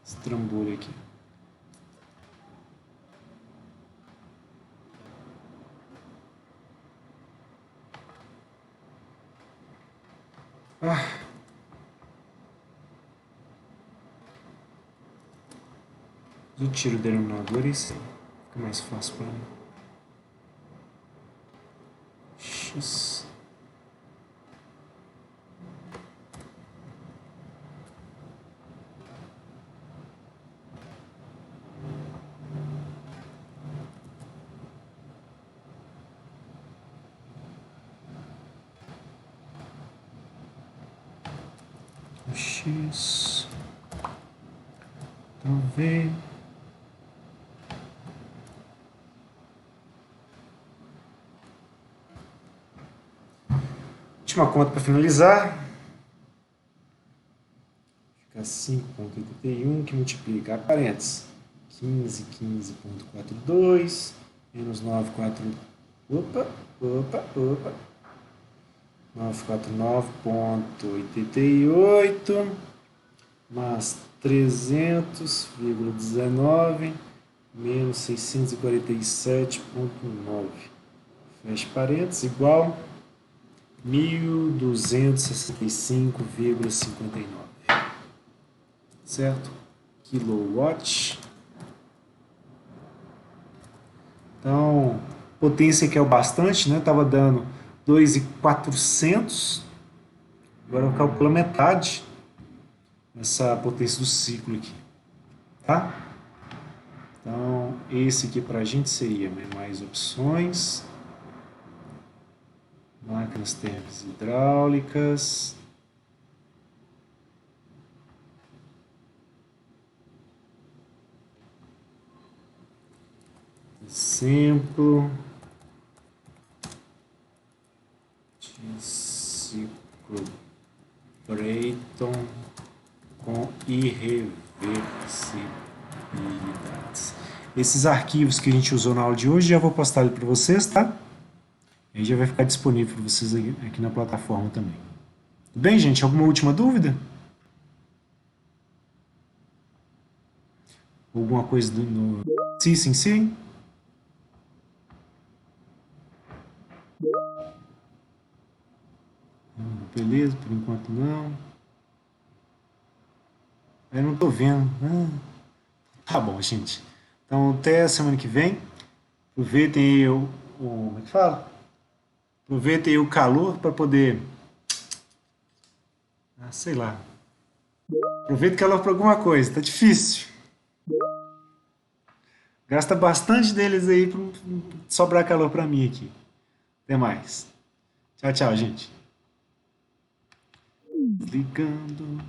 esse trambolho aqui. Eu tiro o denominador e sim, fica mais fácil para mim. X. X. V. Última conta para finalizar. Fica 5,81 que multiplica, parênteses, 15,42 menos 949,88 mais 300,19 menos 647,9. Fecha parênteses, igual 1.265,59. Certo? Kilowatt. Então, potência que é o bastante, né? Tava dando 2.400. Agora eu calculo a metade dessa potência do ciclo aqui. Tá? Então, esse aqui para a gente seria mais opções. Máquinas térmicas e hidráulicas. Exemplo de ciclo Brayton com irreversibilidades. Esses arquivos que a gente usou na aula de hoje, já vou postar ali para vocês, tá? E já vai ficar disponível para vocês aqui na plataforma também. Tudo bem, gente? Alguma última dúvida? Alguma coisa no CIS em si? Beleza, por enquanto não. Eu não tô vendo. Tá bom, gente. Então, até a semana que vem. Aproveitem aí como é que fala? Aproveitem aí o calor para poder. Sei lá. Aproveita o calor para alguma coisa. Tá difícil. Gasta bastante deles aí para sobrar calor para mim aqui. Até mais. Tchau, tchau, gente. Ligando.